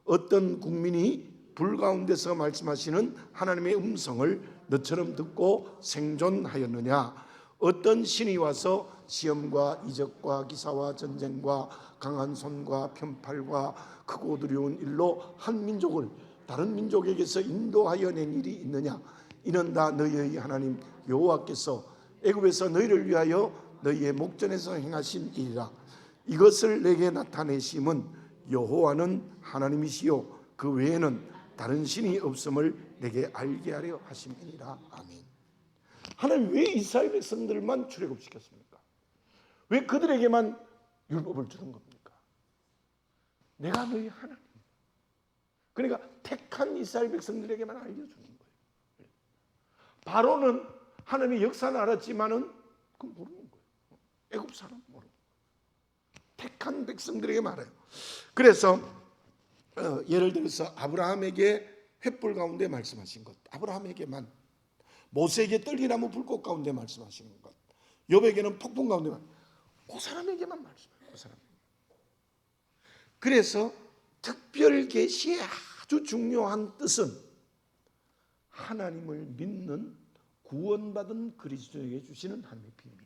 어떤 국민이 불 가운데서 말씀하시는 하나님의 음성을 너처럼 듣고 생존하였느냐? 어떤 신이 와서 시험과 이적과 기사와 전쟁과 강한 손과 편팔과 크고 두려운 일로 한 민족을 다른 민족에게서 인도하여 낸 일이 있느냐? 이는 다 너희의 하나님 여호와께서 애굽에서 너희를 위하여 너희의 목전에서 행하신 일이라. 이것을 내게 나타내심은 여호와는 하나님이시요 그 외에는 다른 신이 없음을 내게 알게 하려 하심이니라. 아멘. 하나님 왜 이스라엘 백성들만 출애굽시켰습니까? 왜 그들에게만 율법을 주는 겁니까? 내가 너희 하나님. 그러니까 택한 이스라엘 백성들에게만 알려주는 거예요. 바로는 하나님의 역사는 알았지만은 그건 모르는 거예요. 애굽 사람 모르는 거예요. 택한 백성들에게 말해요. 그래서 예를 들어서 아브라함에게 횃불 가운데 말씀하신 것, 아브라함에게만, 모세에게 떨기나무 불꽃 가운데 말씀하시는 것, 욥에게는 폭풍 가운데 그 사람에게만 말씀해요. 그 사람. 그래서 특별 계시의 아주 중요한 뜻은 하나님을 믿는 구원받은 그리스도에게 주시는 하나님의 비밀이에요.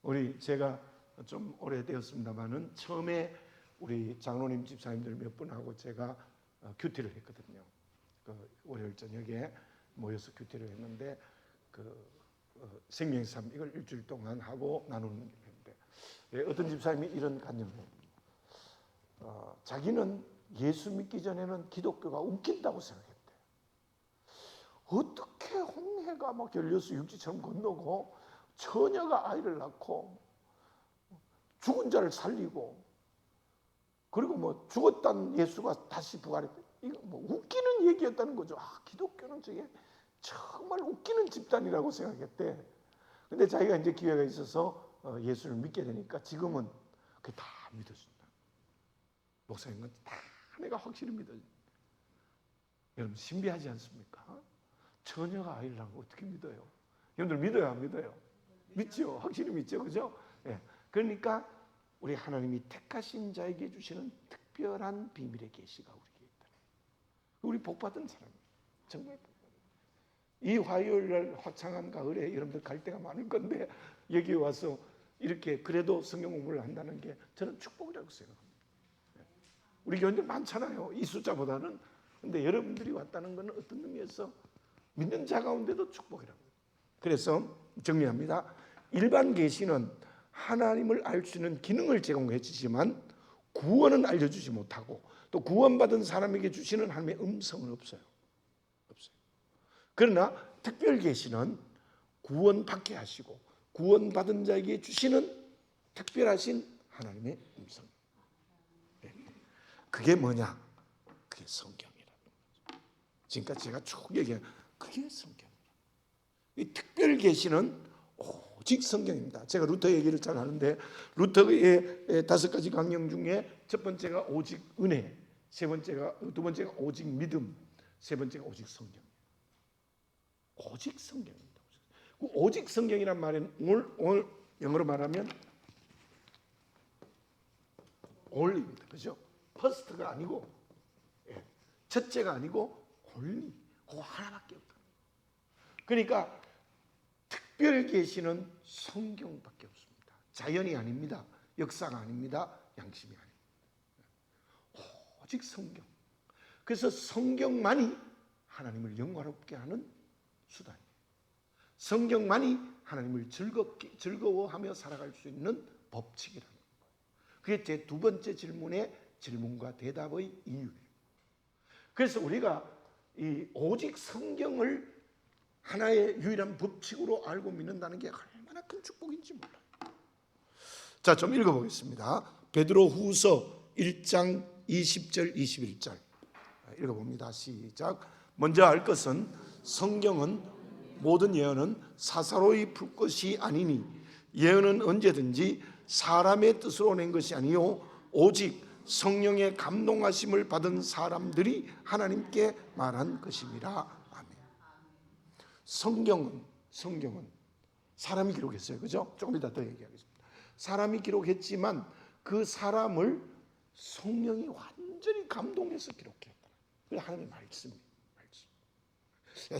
우리 제가 좀 오래되었습니다만은 처음에 우리 장로님 집사님들 몇 분하고 제가 큐티를 했거든요. 그 월요일 저녁에 모여서 큐티를 했는데 생명의 삶 이걸 일주일 동안 하고 나누는 일인데 어떤 집사님이 이런 간증을 해요. 자기는 예수 믿기 전에는 기독교가 웃긴다고 생각했대. 어떻게 홍해가 막 열려서 육지처럼 건너고 처녀가 아이를 낳고 죽은 자를 살리고 그리고 뭐 죽었던 예수가 다시 부활했대. 이거 뭐 웃기는 얘기였다는 거죠. 기독교는 저게 정말 웃기는 집단이라고 생각했대. 근데 자기가 이제 기회가 있어서 예수를 믿게 되니까 지금은 그게 다 믿어진다. 목사님은 다 내가 확실히 믿어진다. 여러분 신비하지 않습니까? 처녀가 아이를 낳은 거 어떻게 믿어요? 여러분들 믿어요, 안 믿어요? 믿죠, 확실히 믿죠, 그죠? 예. 그러니까 우리 하나님이 택하신 자에게 주시는 특별한 비밀의 계시가 우리에게 있다. 우리 복받은 사람이에요. 정말 복받은. 이 화요일날 화창한 가을에 여러분들 갈 데가 많을 건데 여기 와서 이렇게 그래도 성경 공부를 한다는 게 저는 축복이라고 생각합니다. 우리 교인들 많잖아요, 이 숫자보다는. 근데 여러분들이 왔다는 것은 어떤 의미에서 믿는 자 가운데도 축복이라고. 그래서 정리합니다. 일반 계시는 하나님을 알 수 있는 기능을 제공해 주지만 구원은 알려주지 못하고 또 구원받은 사람에게 주시는 하나님의 음성은 없어요. 그러나 특별 계시는 구원받게 하시고 구원받은 자에게 주시는 특별하신 하나님의 음성. 그게 뭐냐? 그게 성경이라는 거죠. 지금까지 제가 쭉 얘기한 그게 성경이에요. 이 특별 계시는 오직 성경입니다. 제가 루터 얘기를 잘 하는데 루터의 5가지 강령 중에 첫 번째가 오직 은혜, 두 번째가 오직 믿음, 세 번째가 오직 성경. 오직 성경입니다. 오직 성경이란 말은 오늘 영어로 말하면 only입니다. 그죠? first가 아니고 첫째가 아니고 only. 그 하나밖에 없다. 그러니까 특별 계시는 성경밖에 없습니다. 자연이 아닙니다. 역사가 아닙니다. 양심이 아닙니다. 오직 성경. 그래서 성경만이 하나님을 영광롭게 하는 수단이에요. 성경만이 하나님을 즐거워하며 살아갈 수 있는 법칙이라는 거예요. 그게 제 두 번째 질문의 질문과 대답의 이유예요. 그래서 우리가 이 오직 성경을 하나의 유일한 법칙으로 알고 믿는다는 게 얼마나 큰 축복인지 몰라요. 자, 좀 읽어보겠습니다. 베드로 후서 1장 20절 21절 읽어봅니다. 시작. 먼저 알 것은 성경은 모든 예언은 사사로이 풀 것이 아니니 예언은 언제든지 사람의 뜻으로 낸 것이 아니요 오직 성령의 감동하심을 받은 사람들이 하나님께 말한 것입니다. 성경은 사람이 기록했어요. 그죠? 조금 이따 더 얘기하겠습니다. 사람이 기록했지만 그 사람을 성령이 완전히 감동해서 기록했다. 그게 하나님의 말씀이에요.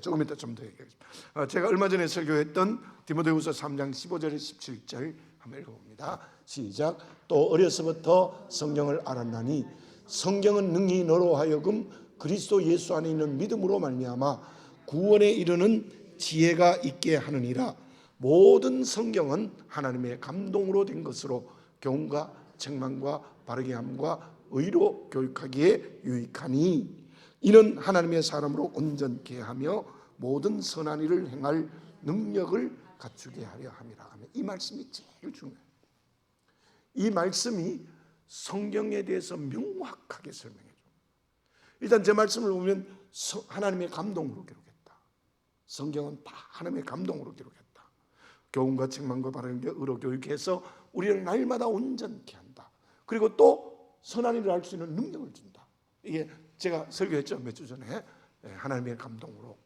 조금 이따 좀 더 얘기하겠습니다. 제가 얼마 전에 설교했던 디모데후서 3장 15절에 17절 한번 읽어봅니다. 시작. 또 어려서부터 성경을 알았나니 성경은 능히 너로 하여금 그리스도 예수 안에 있는 믿음으로 말미암아 구원에 이르는 지혜가 있게 하느니라. 모든 성경은 하나님의 감동으로 된 것으로 교훈과 책망과 바르게 함과 의로 교육하기에 유익하니 이는 하나님의 사람으로 온전케 하며 모든 선한 일을 행할 능력을 갖추게 하려 함이라. 이 말씀이 제일 중요해요. 이 말씀이 성경에 대해서 명확하게 설명해줘. 일단 제 말씀을 보면 하나님의 감동으로 기록했다. 성경은 다 하나님의 감동으로 기록했다. 교훈과 책망과 바르게 의로 교육해서 우리를 날마다 온전케 한다. 그리고 또 선한 일을 할 수 있는 능력을 준다. 이게 제가 설교했죠, 몇 주 전에. 하나님의 감동으로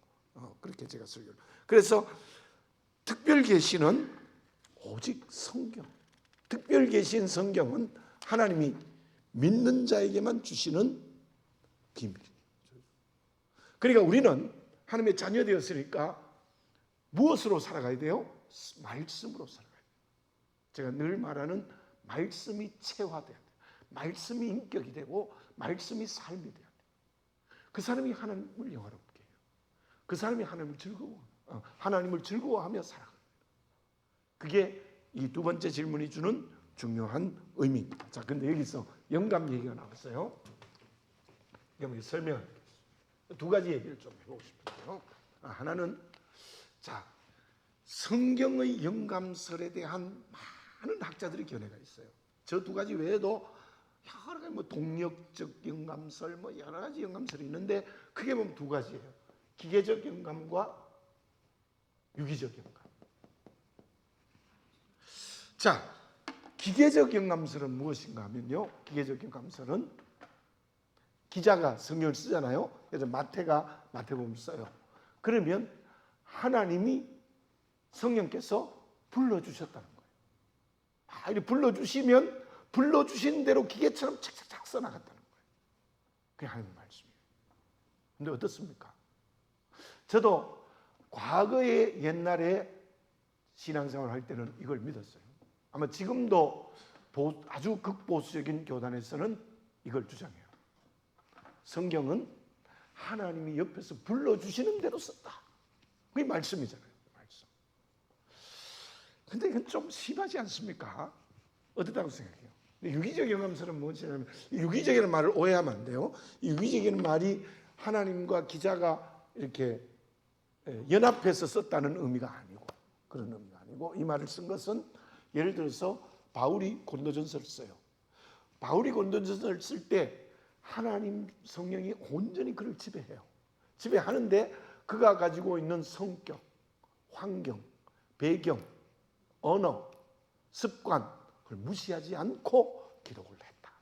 그렇게 제가 설교를. 그래서 특별 계시는 오직 성경. 특별 계신 성경은 하나님이 믿는 자에게만 주시는 비밀이에요. 그러니까 우리는 하나님의 자녀 되었으니까 무엇으로 살아가야 돼요? 말씀으로 살아가야 돼요. 제가 늘 말하는 말씀이 체화돼야 돼요. 말씀이 인격이 되고 말씀이 삶이 돼야 돼요. 그 사람이 하나님을 영화롭게 해요. 그 사람이 하나님을 즐거워하며 살아갑니다. 그게 이 두 번째 질문이 주는 중요한 의미입니다. 자, 근데 여기서 영감 얘기가 나왔어요. 여기 설명하겠습니다. 두 가지 얘기를 좀 해보고 싶은데요. 하나는, 자, 성경의 영감설에 대한 많은 학자들의 견해가 있어요. 저 두 가지 외에도 여러 가지 동력적 영감설, 여러 가지 영감설이 있는데 크게 보면 두 가지예요. 기계적 영감과 유기적 영감. 자, 기계적 영감설은 무엇인가 하면요. 기계적 영감설은 기자가 성경을 쓰잖아요. 그래서 마태가 마태복음을 써요. 그러면 하나님이 성령께서 불러주셨다는 거예요. 이렇게 불러주시면 불러주신 대로 기계처럼 착착착 써나갔다는 거예요. 그게 하나님 말씀이에요. 근데 어떻습니까? 저도 과거에 옛날에 신앙생활을 할 때는 이걸 믿었어요. 아마 지금도 아주 극보수적인 교단에서는 이걸 주장해요. 성경은 하나님이 옆에서 불러주시는 대로 썼다. 그게 말씀이잖아요. 말씀. 근데 이건 좀 심하지 않습니까? 어떻다고 생각해요? 유기적 영감설은 무엇이냐면, 유기적이라는 말을 오해하면 안 돼요. 유기적이라는 말이 하나님과 기자가 이렇게 연합해서 썼다는 의미가 아니고, 그런 의미가 아니고, 이 말을 쓴 것은 예를 들어서 바울이 고린도전서를 써요. 바울이 고린도전서를 쓸 때 하나님 성령이 온전히 그를 지배해요. 지배하는데 그가 가지고 있는 성격, 환경, 배경, 언어, 습관, 그걸 무시하지 않고 기록을 했다.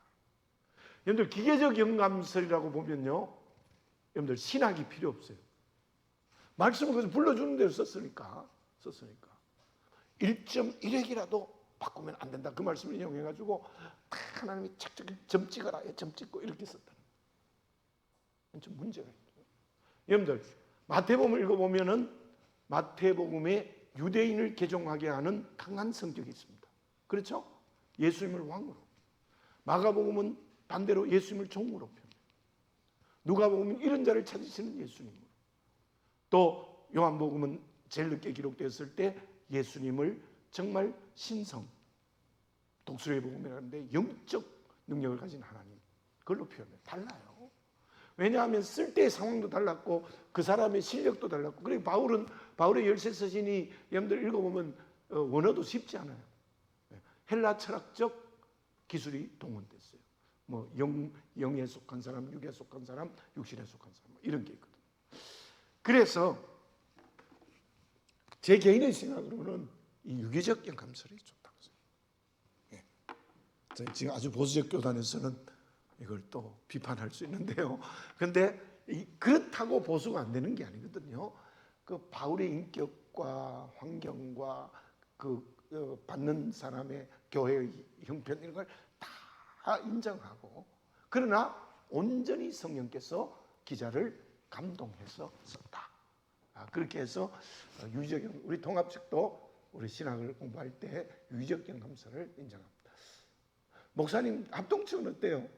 여러분들 기계적 영감설이라고 보면요, 여러분들 신학이 필요 없어요. 말씀을 그래서 불러주는 대로 썼으니까 1.1핵이라도 바꾸면 안 된다. 그 말씀을 인용해가지고 하나님이 착착 점 찍어라, 점 찍고 이렇게 썼다는 거예요. 좀 문제가 있죠. 여러분들 마태복음을 읽어보면은 마태복음에 유대인을 개종하게 하는 강한 성격이 있습니다. 그렇죠? 예수님을 왕으로. 마가복음은 반대로 예수님을 종으로 표현해요. 누가복음은 이런 자를 찾으시는 예수님으로. 또 요한복음은 제일 늦게 기록되었을 때 예수님을 정말 신성, 독수리의 복음이라는데 영적 능력을 가진 하나님, 그걸로 표현해요. 달라요. 왜냐하면 쓸 때의 상황도 달랐고 그 사람의 실력도 달랐고. 그리고 바울의 열세 서신이 여러분들 읽어보면 원어도 쉽지 않아요. 헬라 철학적 기술이 동원됐어요. 영에 속한 사람, 육에 속한 사람, 육신에 속한 사람, 이런 게 있거든요. 그래서 제 개인의 생각으로는 이 유기적 영감설이 좋다고 생각해요. 지금 아주 보수적 교단에서는 이걸 또 비판할 수 있는데요. 그런데 그렇다고 보수가 안 되는 게 아니거든요. 그 바울의 인격과 환경과 받는 사람의 교회의 형편 이런 걸 다 인정하고, 그러나 온전히 성령께서 기자를 감동해서 썼다. 그렇게 해서 유기적, 우리 통합식도 우리 신학을 공부할 때 유기적 영감설을 인정합니다. 목사님 합동측은 어때요?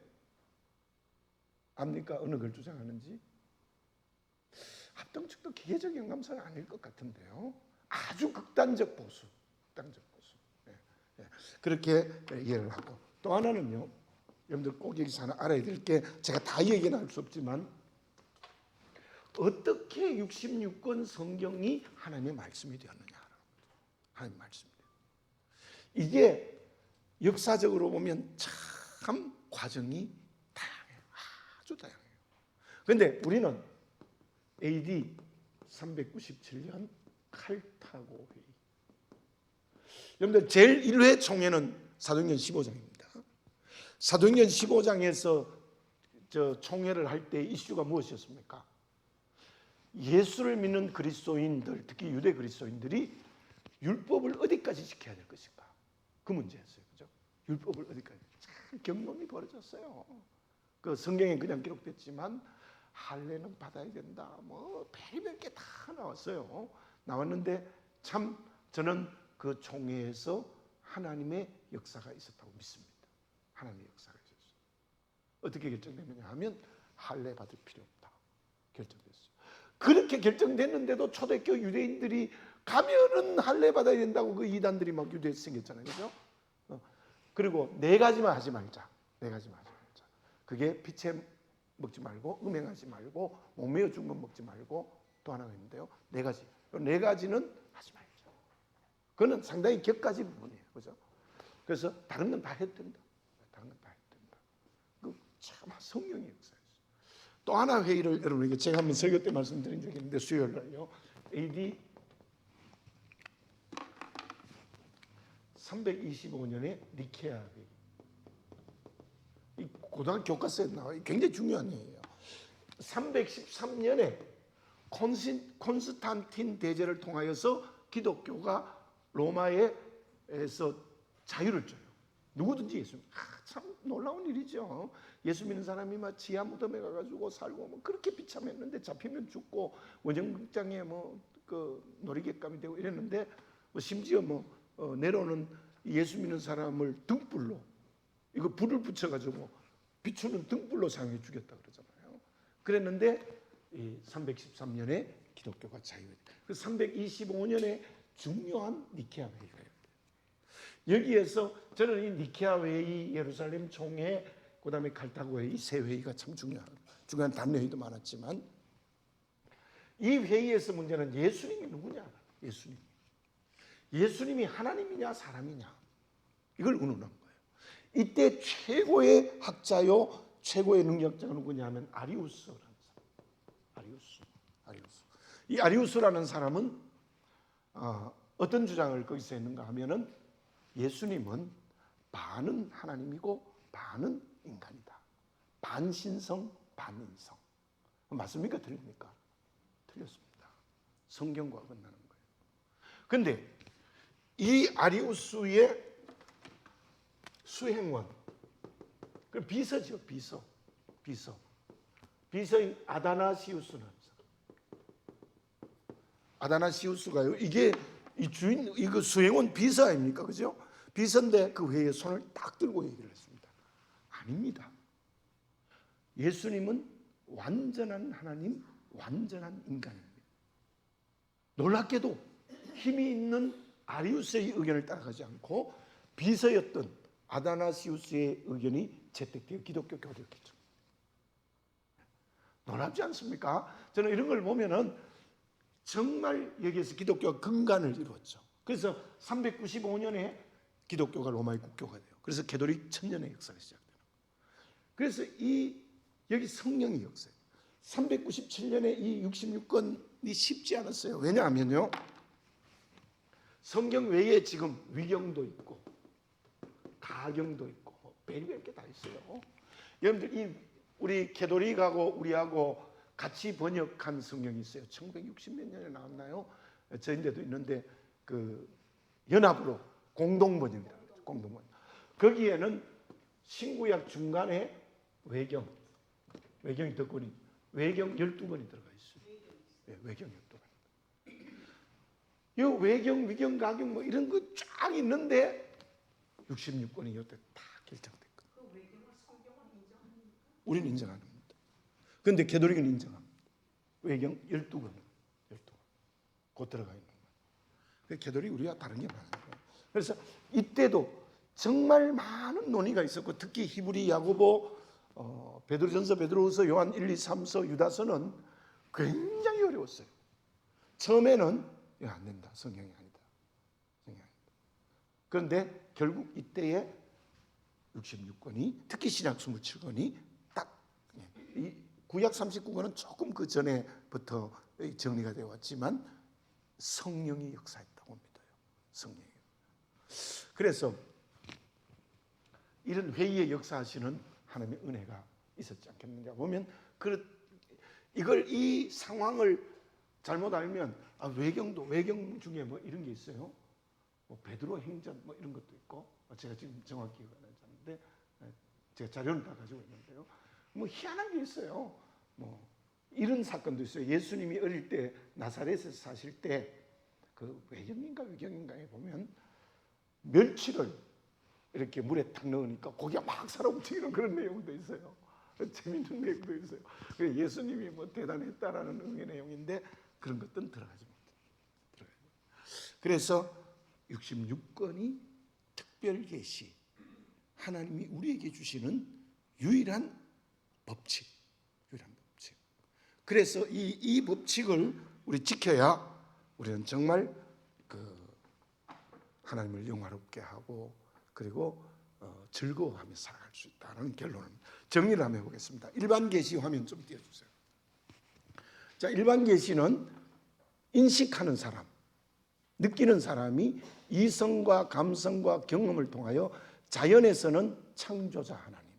압니까? 어느 걸 주장하는지? 합동측도 기계적 영감설 아닐 것 같은데요. 아주 극단적 보수. 그렇게 이해를 하고, 또 하나는요, 여러분들 꼭 여기서 하나 알아야 될 게, 제가 다 얘기는 할 수 없지만 어떻게 66권 성경이 하나님의 말씀이 되었느냐. 하나님의 말씀이에요. 이게 역사적으로 보면 참 과정이 다양해요. 아주 다양해요. 그런데 우리는 AD 397년 칼타고 회의. 여러분들 제일 1회 총회는 사도행전 15장입니다. 사도행전 15장에서 총회를 할 때 이슈가 무엇이었습니까? 예수를 믿는 그리스도인들, 특히 유대 그리스도인들이 율법을 어디까지 지켜야 될 것인가? 그 문제였어요. 그죠? 율법을 어디까지. 참 경론이 벌어졌어요. 그 성경에 그냥 기록됐지만 할례는 받아야 된다. 별의별 게 다 나왔어요. 나왔는데 참 저는 그 총회에서 하나님의 역사가 있었다고 믿습니다. 하나님의 역사가 있었어요. 어떻게 결정되느냐 하면 할례 받을 필요 없다. 결정됐어요. 그렇게 결정됐는데도 초대교회 유대인들이 가면은 할례 받아야 된다고 그 이단들이 막 유대에 생겼잖아요, 그죠? 그리고 네 가지만 하지 말자. 네 가지만 하지 말자. 그게 피채 먹지 말고, 음행하지 말고, 몸매어 준 것 먹지 말고, 또 하나가 있는데요. 네 가지. 네 가지는 하지 말자. 그거는 상당히 격가지 부분이에요, 그죠? 그래서 다른 건 다 해도 된다. 다른 건 다 해도 된다. 그 참 성령의 역사였어요. 또 하나 회의를 여러분에게 제가 한번 설교 때 말씀드린 적이 있는데 수요일 날요. AD 325년에 니케아 회의. 이 고등학교 교과서에 나와요. 굉장히 중요한 회의예요. 313년에 콘스탄틴 대제를 통하여서 기독교가 로마에서 자유를 줘요. 누구든지 예수. 참 놀라운 일이죠. 예수 믿는 사람이 막 지하 무덤에 가가지고 살고 뭐 그렇게 비참했는데 잡히면 죽고 원정극장에 뭐 그 놀이객감이 되고 이랬는데 뭐 심지어 뭐 내려오는 예수 믿는 사람을 등불로 이거 불을 붙여가지고 비추는 등불로 사용해 죽였다 그러잖아요. 그랬는데 313년에 기독교가 자유했다. 그 325년에 중요한 니케아 회의가 여기에서 저는 이 니케아 회의, 예루살렘 총회, 그다음에 갈타고 회의, 세 회의가 참 중요한 단회의도 많았지만 이 회의에서 문제는 예수님이 누구냐? 예수님이 하나님이냐 사람이냐? 이걸 의논한 거예요. 이때 최고의 학자요, 최고의 능력자가 누구냐면 아리우스라는 사람. 아리우스. 이 아리우스라는 사람은 어떤 주장을 거기서 했는가 하면은 예수님은 반은 하나님이고 반은 인간이다. 반신성, 반인성. 맞습니까? 틀립니까? 틀렸습니다. 성경과 어긋나는 거예요. 그런데 이 아리우스의 수행원, 그 비서죠, 비서인 아다나시우스는 아다나시우스가요. 이게 이 주인, 이거 수행원 비서 아닙니까, 그죠? 비서인데 그 회의에 손을 딱 들고 얘기를 했습니다. 아닙니다. 예수님은 완전한 하나님, 완전한 인간입니다. 놀랍게도 힘이 있는 아리우스의 의견을 따라가지 않고 비서였던 아다나시우스의 의견이 채택되어 기독교 교리였겠죠. 놀랍지 않습니까? 저는 이런 걸 보면은 정말 여기에서 기독교가 근간을 이루었죠. 그래서 395년에 기독교가 로마의 국교가 돼요. 그래서 개도릭 1000년의 역사가 시작돼요. 그래서 여기 성령의 역사예요. 397년에 이 66권이 쉽지 않았어요. 왜냐하면요, 성경 외에 지금 위경도 있고 가경도 있고 별별 게 다 있어요. 여러분들 우리 개도릭하고 우리하고 같이 번역한 성경이 있어요. 1960몇 년에 나왔나요? 저인데도 있는데 그 연합으로 공동 번역이라고 그러죠. 공동 번역. 거기에는 신구약 중간에 외경이 덕권이 외경 12권이 들어가 있어요. 네, 외경 12권. 이 외경, 위경, 가경 뭐 이런 거 쫙 있는데 66권이 이때 다 결정됐거든요. 그 외경을 성경은 인정합니까? 우리는 인정 안 합니다. 그런데 개도릭은 인정합니다. 외경 12권. 곧 들어가 있는 거예요. 개도릭 우리가 다른 게 많아요. 그래서 이때도 정말 많은 논의가 있었고 특히 히브리, 야고보, 베드로전서, 베드로후서, 요한 1, 2, 3서, 유다서는 굉장히 어려웠어요. 처음에는 이거 안 된다. 성경이 아니다. 그런데 결국 이때에 66권이 특히 신약 27권이 딱 이 구약 39권은 조금 그 전에부터 정리가 되어 왔지만 성령이 역사했다고 믿어요. 성령이. 그래서 이런 회의에 역사하시는 하나님의 은혜가 있었지 않겠는가 보면 이 상황을 잘못 알면 외경 중에 뭐 이런 게 있어요. 뭐 베드로 행전 뭐 이런 것도 있고 제가 지금 정확히 기억 안 나는데 제가 자료를 다 가지고 있는데요. 뭐 희한한 게 있어요. 뭐 이런 사건도 있어요. 예수님이 어릴 때 나사렛에서 사실 때 그 외경인가 위경인가에 보면 멸치를 이렇게 물에 탁 넣으니까 고기가 막 살아 움직이는 그런 내용도 있어요. 재밌는 내용도 있어요. 예수님이 뭐 대단했다라는 의미의 내용인데 그런 것들은 들어가지 못해요. 그래서 66권이 특별 계시, 하나님이 우리에게 주시는 유일한 법칙. 그래서 이 법칙을 우리 지켜야 우리는 정말 하나님을 영화롭게 하고 그리고 즐거워하며 살아갈 수 있다는 결론을 정리를 한번 해보겠습니다. 일반 계시 화면 좀 띄워주세요. 자, 일반 계시는 인식하는 사람, 느끼는 사람이 이성과 감성과 경험을 통하여 자연에서는 창조자 하나님,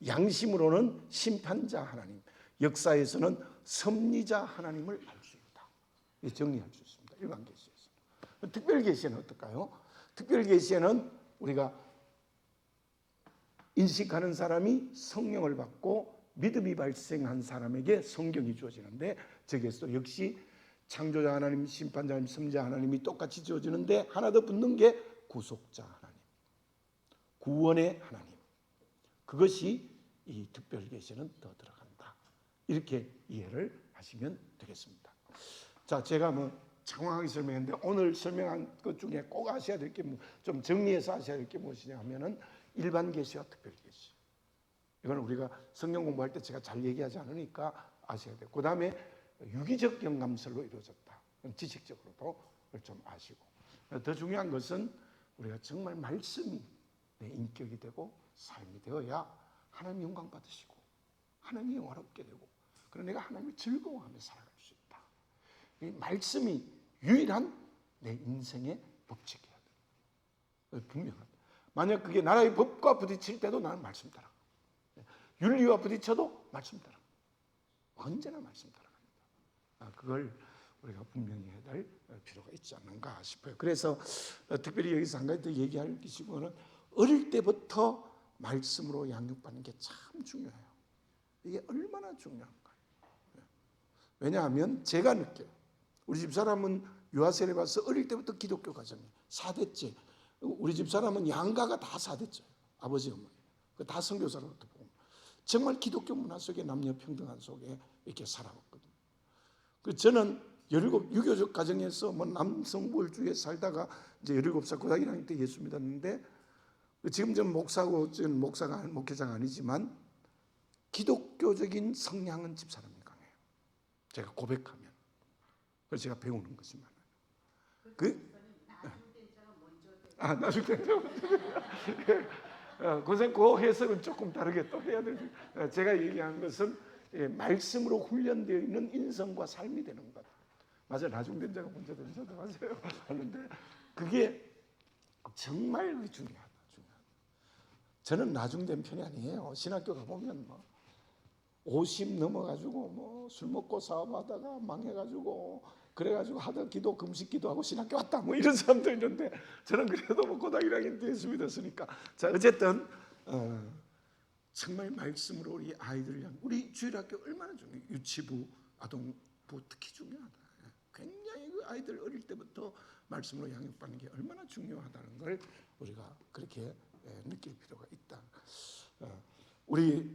양심으로는 심판자 하나님, 역사에서는 섭리자 하나님을 알 수 있다. 정리할 수 있습니다. 일반 계시에서. 특별 계시는 어떨까요? 특별 계시에는 우리가 인식하는 사람이 성령을 받고 믿음이 발생한 사람에게 성경이 주어지는데 저기에서 역시 창조자 하나님, 심판자 하나님, 섭리자 하나님이 똑같이 주어지는데 하나 더 붙는 게 구속자 하나님, 구원의 하나님. 그것이 이 특별 계시는 더 들어간다. 이렇게 이해를 하시면 되겠습니다. 자, 제가 장황하게 설명했는데 오늘 설명한 것 중에 꼭 아셔야 될 게 좀 정리해서 아셔야 될 게 무엇이냐 하면은 일반 계시와 특별 계시. 이거는 우리가 성경 공부할 때 제가 잘 얘기하지 않으니까 아셔야 돼요. 그다음에 유기적 영감설로 이루어졌다. 지식적으로도 좀 아시고. 더 중요한 것은 우리가 정말 말씀이 내 인격이 되고 삶이 되어야 하나님 영광 받으시고 하나님이 영화롭게 되고 그러나 내가 하나님을 즐거워하며 살아갈 수 있다. 이 말씀이 유일한 내 인생의 법칙이야. 분명하다. 만약 그게 나라의 법과 부딪힐 때도 나는 말씀 따라. 윤리와 부딪혀도 말씀 따라. 언제나 말씀 따라갑니다. 그걸 우리가 분명히 해야 될 필요가 있지 않는가 싶어요. 그래서 특별히 여기서 한 가지 더 얘기할 것이고는 어릴 때부터 말씀으로 양육받는 게 참 중요해요. 이게 얼마나 중요한가. 왜냐하면 제가 느껴요. 우리 집사람은 유아세례 봐서 어릴 때부터 기독교 가정이에요. 4대째. 우리 집사람은 양가가 다 4대째예요. 아버지 어머니. 다 선교사로부터 보고. 정말 기독교 문화 속에 남녀 평등한 속에 이렇게 살아왔거든요. 그 저는 17 유교적 가정에서 남성부주의에 살다가 이제 17살 고등학교 1학년 때 예수 믿었는데 지금 전 목사고 저는 목회자가 아니지만 기독교적인 성향은 집사람이 강해요. 제가 고백하면. 그래서 제가 배우는 것이 많아요. 나중 된자가 먼저. 그 해석은 조금 다르게 또 해야 되죠. 제가 얘기하는 것은 말씀으로 훈련되어 있는 인성과 삶이 되는 것. 맞아요. 나중 된 자가 먼저 된 자도 맞아요. 하는데 그게 정말 중요하다. 저는 나중된 편이 아니에요. 신학교 가보면 50 넘어가지고 술 먹고 사업하다가 망해가지고 그래가지고 하던 기도 금식 기도하고 신학교 왔다 이런 사람도 있는데 저는 그래도 고등학교 1학년 때 예수 믿었으니까. 자, 어쨌든 정말 말씀으로 우리 아이들 우리 주일학교 얼마나 중요해요. 유치부, 아동부 특히 중요하다. 굉장히 그 아이들 어릴 때부터 말씀으로 양육받는 게 얼마나 중요하다는 걸 우리가 그렇게 느낄 필요가 있다. 우리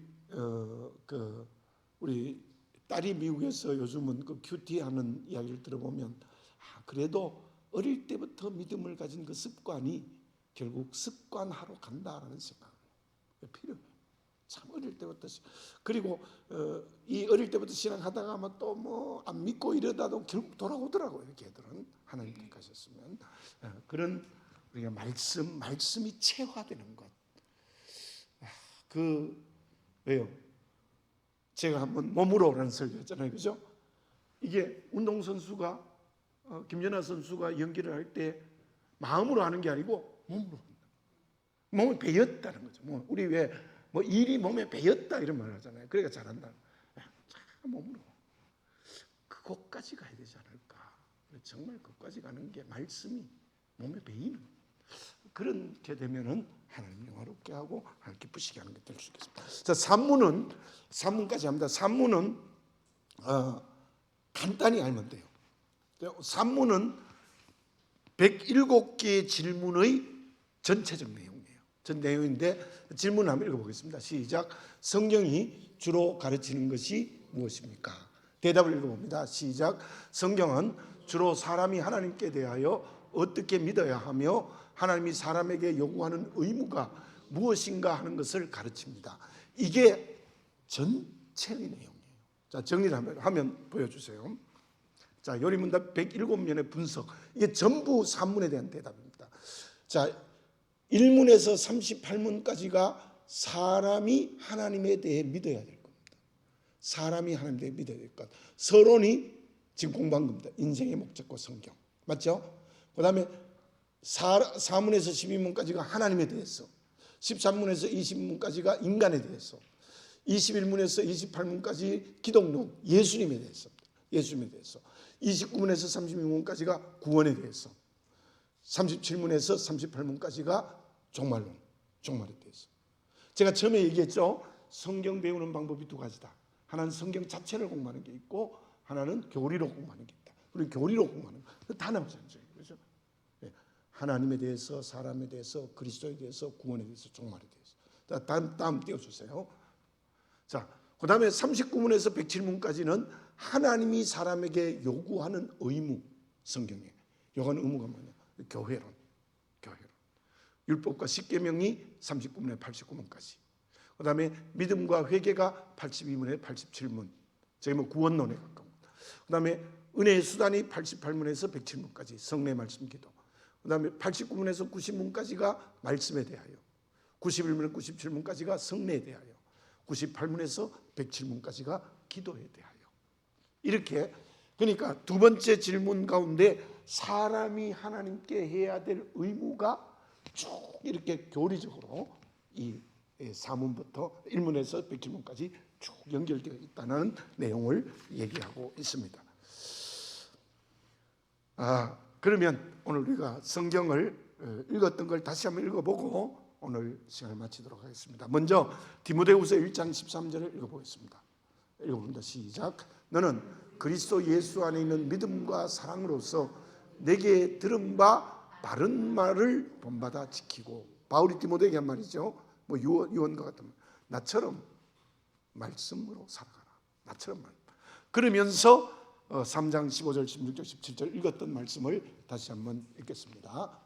딸이 미국에서 요즘은 그 큐티 하는 이야기를 들어보면 그래도 어릴 때부터 믿음을 가진 그 습관이 결국 습관화로 간다라는 생각 필요해요. 참 어릴 때부터. 그리고 이 어릴 때부터 신앙하다가 또 안 믿고 이러다도 결국 돌아오더라고요. 이렇게 애들은 하나님 택하셨으면. 그런 우리가 말씀이 체화되는 것. 왜요? 제가 한번 몸으로라는 설교했잖아요. 그죠? 이게 운동선수가 김연아 선수가 연기를 할 때 마음으로 하는 게 아니고 몸으로 한다. 몸에 배였다는 거죠. 우리 왜 일이 몸에 배였다 이런 말 하잖아요. 그러니까 잘한다. 몸으로. 그것까지 가야 되지 않을까. 정말 그것까지 가는 게 말씀이 몸에 배이는. 그렇게 되면은 하나님 영화롭게 하고 하나님 기쁘시게 하는 게 될 수 있겠습니다. 자, 산문까지 합니다. 산문은 간단히 알면 돼요. 산문은 107개의 질문의 전체적 내용이에요. 전 내용인데 질문 한번 읽어보겠습니다. 시작. 성경이 주로 가르치는 것이 무엇입니까? 대답을 읽어봅니다. 시작. 성경은 주로 사람이 하나님께 대하여 어떻게 믿어야 하며 하나님이 사람에게 요구하는 의무가 무엇인가 하는 것을 가르칩니다. 이게 전체의 내용이에요. 자, 정리를 하면 보여주세요. 자, 요리문답 107면의 분석. 이게 전부 산문에 대한 대답입니다. 자, 1문에서 38문까지가 사람이 하나님에 대해 믿어야 될 겁니다. 사람이 하나님에 대해 믿어야 될 것. 서론이 지금 공부한 겁니다. 인생의 목적과 성경. 맞죠? 그 다음에 4문에서 12문까지가 하나님에 대해서, 13문에서 20문까지가 인간에 대해서, 21문에서 28문까지 기독론, 예수님에 대해서, 29문에서 36문까지가 구원에 대해서, 37문에서 38문까지가 종말론, 종말에 대해서. 제가 처음에 얘기했죠. 성경 배우는 방법이 두 가지다. 하나는 성경 자체를 공부하는 게 있고, 하나는 교리로 공부하는 게 있다. 그리고 교리로 공부하는 거 다 남자죠. 그렇죠? 하나님에 대해서, 사람에 대해서, 그리스도에 대해서, 구원에 대해서, 종말에 대해서. 자, 다음 띄워주세요. 자, 그 다음에 39문에서 107문까지는 하나님이 사람에게 요구하는 의무, 성경에 요구하는 의무가 뭐냐? 교회론. 율법과 십계명이 39문에 89문까지. 그 다음에 믿음과 회개가 82문에 87문. 저기 뭐 구원론에 가까운. 그 다음에 은혜의 수단이 88문에서 107문까지 성례 말씀 기도. 그 다음에 89문에서 90문까지가 말씀에 대하여, 91문에서 97문까지가 성례에 대하여, 98문에서 107문까지가 기도에 대하여. 이렇게, 그러니까 두 번째 질문 가운데 사람이 하나님께 해야 될 의무가 쭉 이렇게 교리적으로 이 4문부터 1문에서 107문까지 쭉 연결되어 있다는 내용을 얘기하고 있습니다. 그러면 오늘 우리가 성경을 읽었던 걸 다시 한번 읽어보고 오늘 시간을 마치도록 하겠습니다. 먼저 디모데후서 1장 13절을 읽어보겠습니다. 읽어봅니다. 시작. 너는 그리스도 예수 안에 있는 믿음과 사랑으로서 내게 들은 바 바른 말을 본받아 지키고, 바울이 디모데에게 한 말이죠. 뭐 유언과 같은, 나처럼 말씀으로 살아가라. 나처럼 말. 그러면서 3장 15절, 16절, 17절 읽었던 말씀을 다시 한번 읽겠습니다.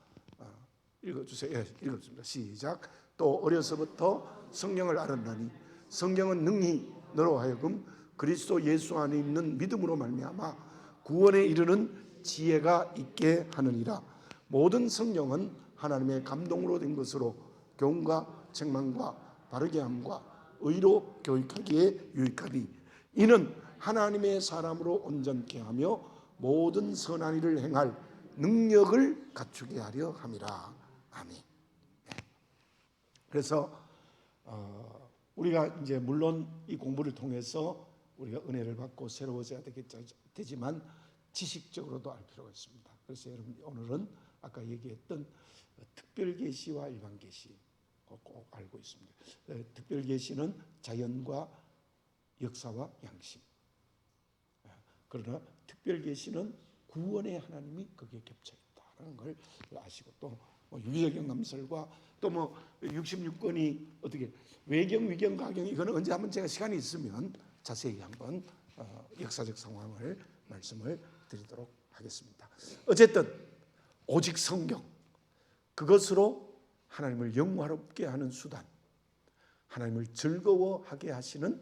읽어주세요. 예, 읽었습니다. 시작. 또 어려서부터 성경을 알았나니 성경은 능히 너로 하여금 그리스도 예수 안에 있는 믿음으로 말미암아 구원에 이르는 지혜가 있게 하느니라. 모든 성경은 하나님의 감동으로 된 것으로 교훈과 책망과 바르게 함과 의로 교육하기에 유익하니 이는 하나님의 사람으로 온전케 하며 모든 선한 일을 행할 능력을 갖추게 하려 함이라. 아멘. 그래서 우리가 이제 물론 이 공부를 통해서 우리가 은혜를 받고 새로워져야 되지만 지식적으로도 알 필요가 있습니다. 그래서 여러분 오늘은 아까 얘기했던 특별계시와 일반계시 꼭 알고 있습니다. 특별계시는 자연과 역사와 양심. 그러나 특별계시는 구원의 하나님이 거기에 겹쳐 있다는 걸 아시고, 또 유기적 경감설과 또 뭐 66권이 어떻게 외경, 위경, 가경, 이거는 언제 한번 제가 시간이 있으면 자세히 한번 역사적 상황을 말씀을 드리도록 하겠습니다. 어쨌든 오직 성경, 그것으로 하나님을 영화롭게 하는 수단, 하나님을 즐거워하게 하시는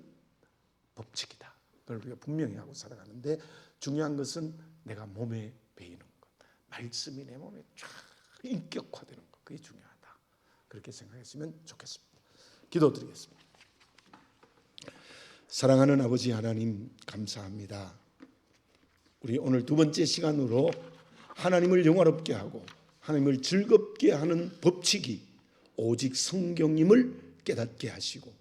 법칙이다. 그걸 우리가 분명히 하고 살아가는데 중요한 것은 내가 몸에 배이는 것, 말씀이 내 몸에 쫙 인격화되는 것, 그게 중요하다. 그렇게 생각했으면 좋겠습니다. 기도드리겠습니다. 사랑하는 아버지 하나님, 감사합니다. 우리 오늘 두 번째 시간으로 하나님을 영화롭게 하고 하나님을 즐겁게 하는 법칙이 오직 성경임을 깨닫게 하시고,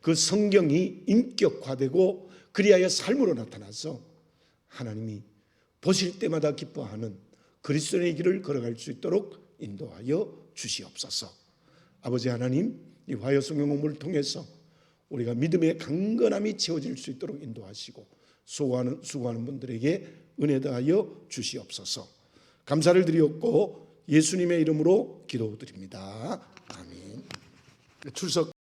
그 성경이 인격화되고 그리하여 삶으로 나타나서 하나님이 보실 때마다 기뻐하는 그리스도의 길을 걸어갈 수 있도록 인도하여 주시옵소서. 아버지 하나님, 이 화요 성경 공부를 통해서 우리가 믿음의 강건함이 채워질 수 있도록 인도하시고 수고하는 분들에게 은혜 더하여 주시옵소서. 감사를 드리옵고 예수님의 이름으로 기도드립니다. 아멘. 출석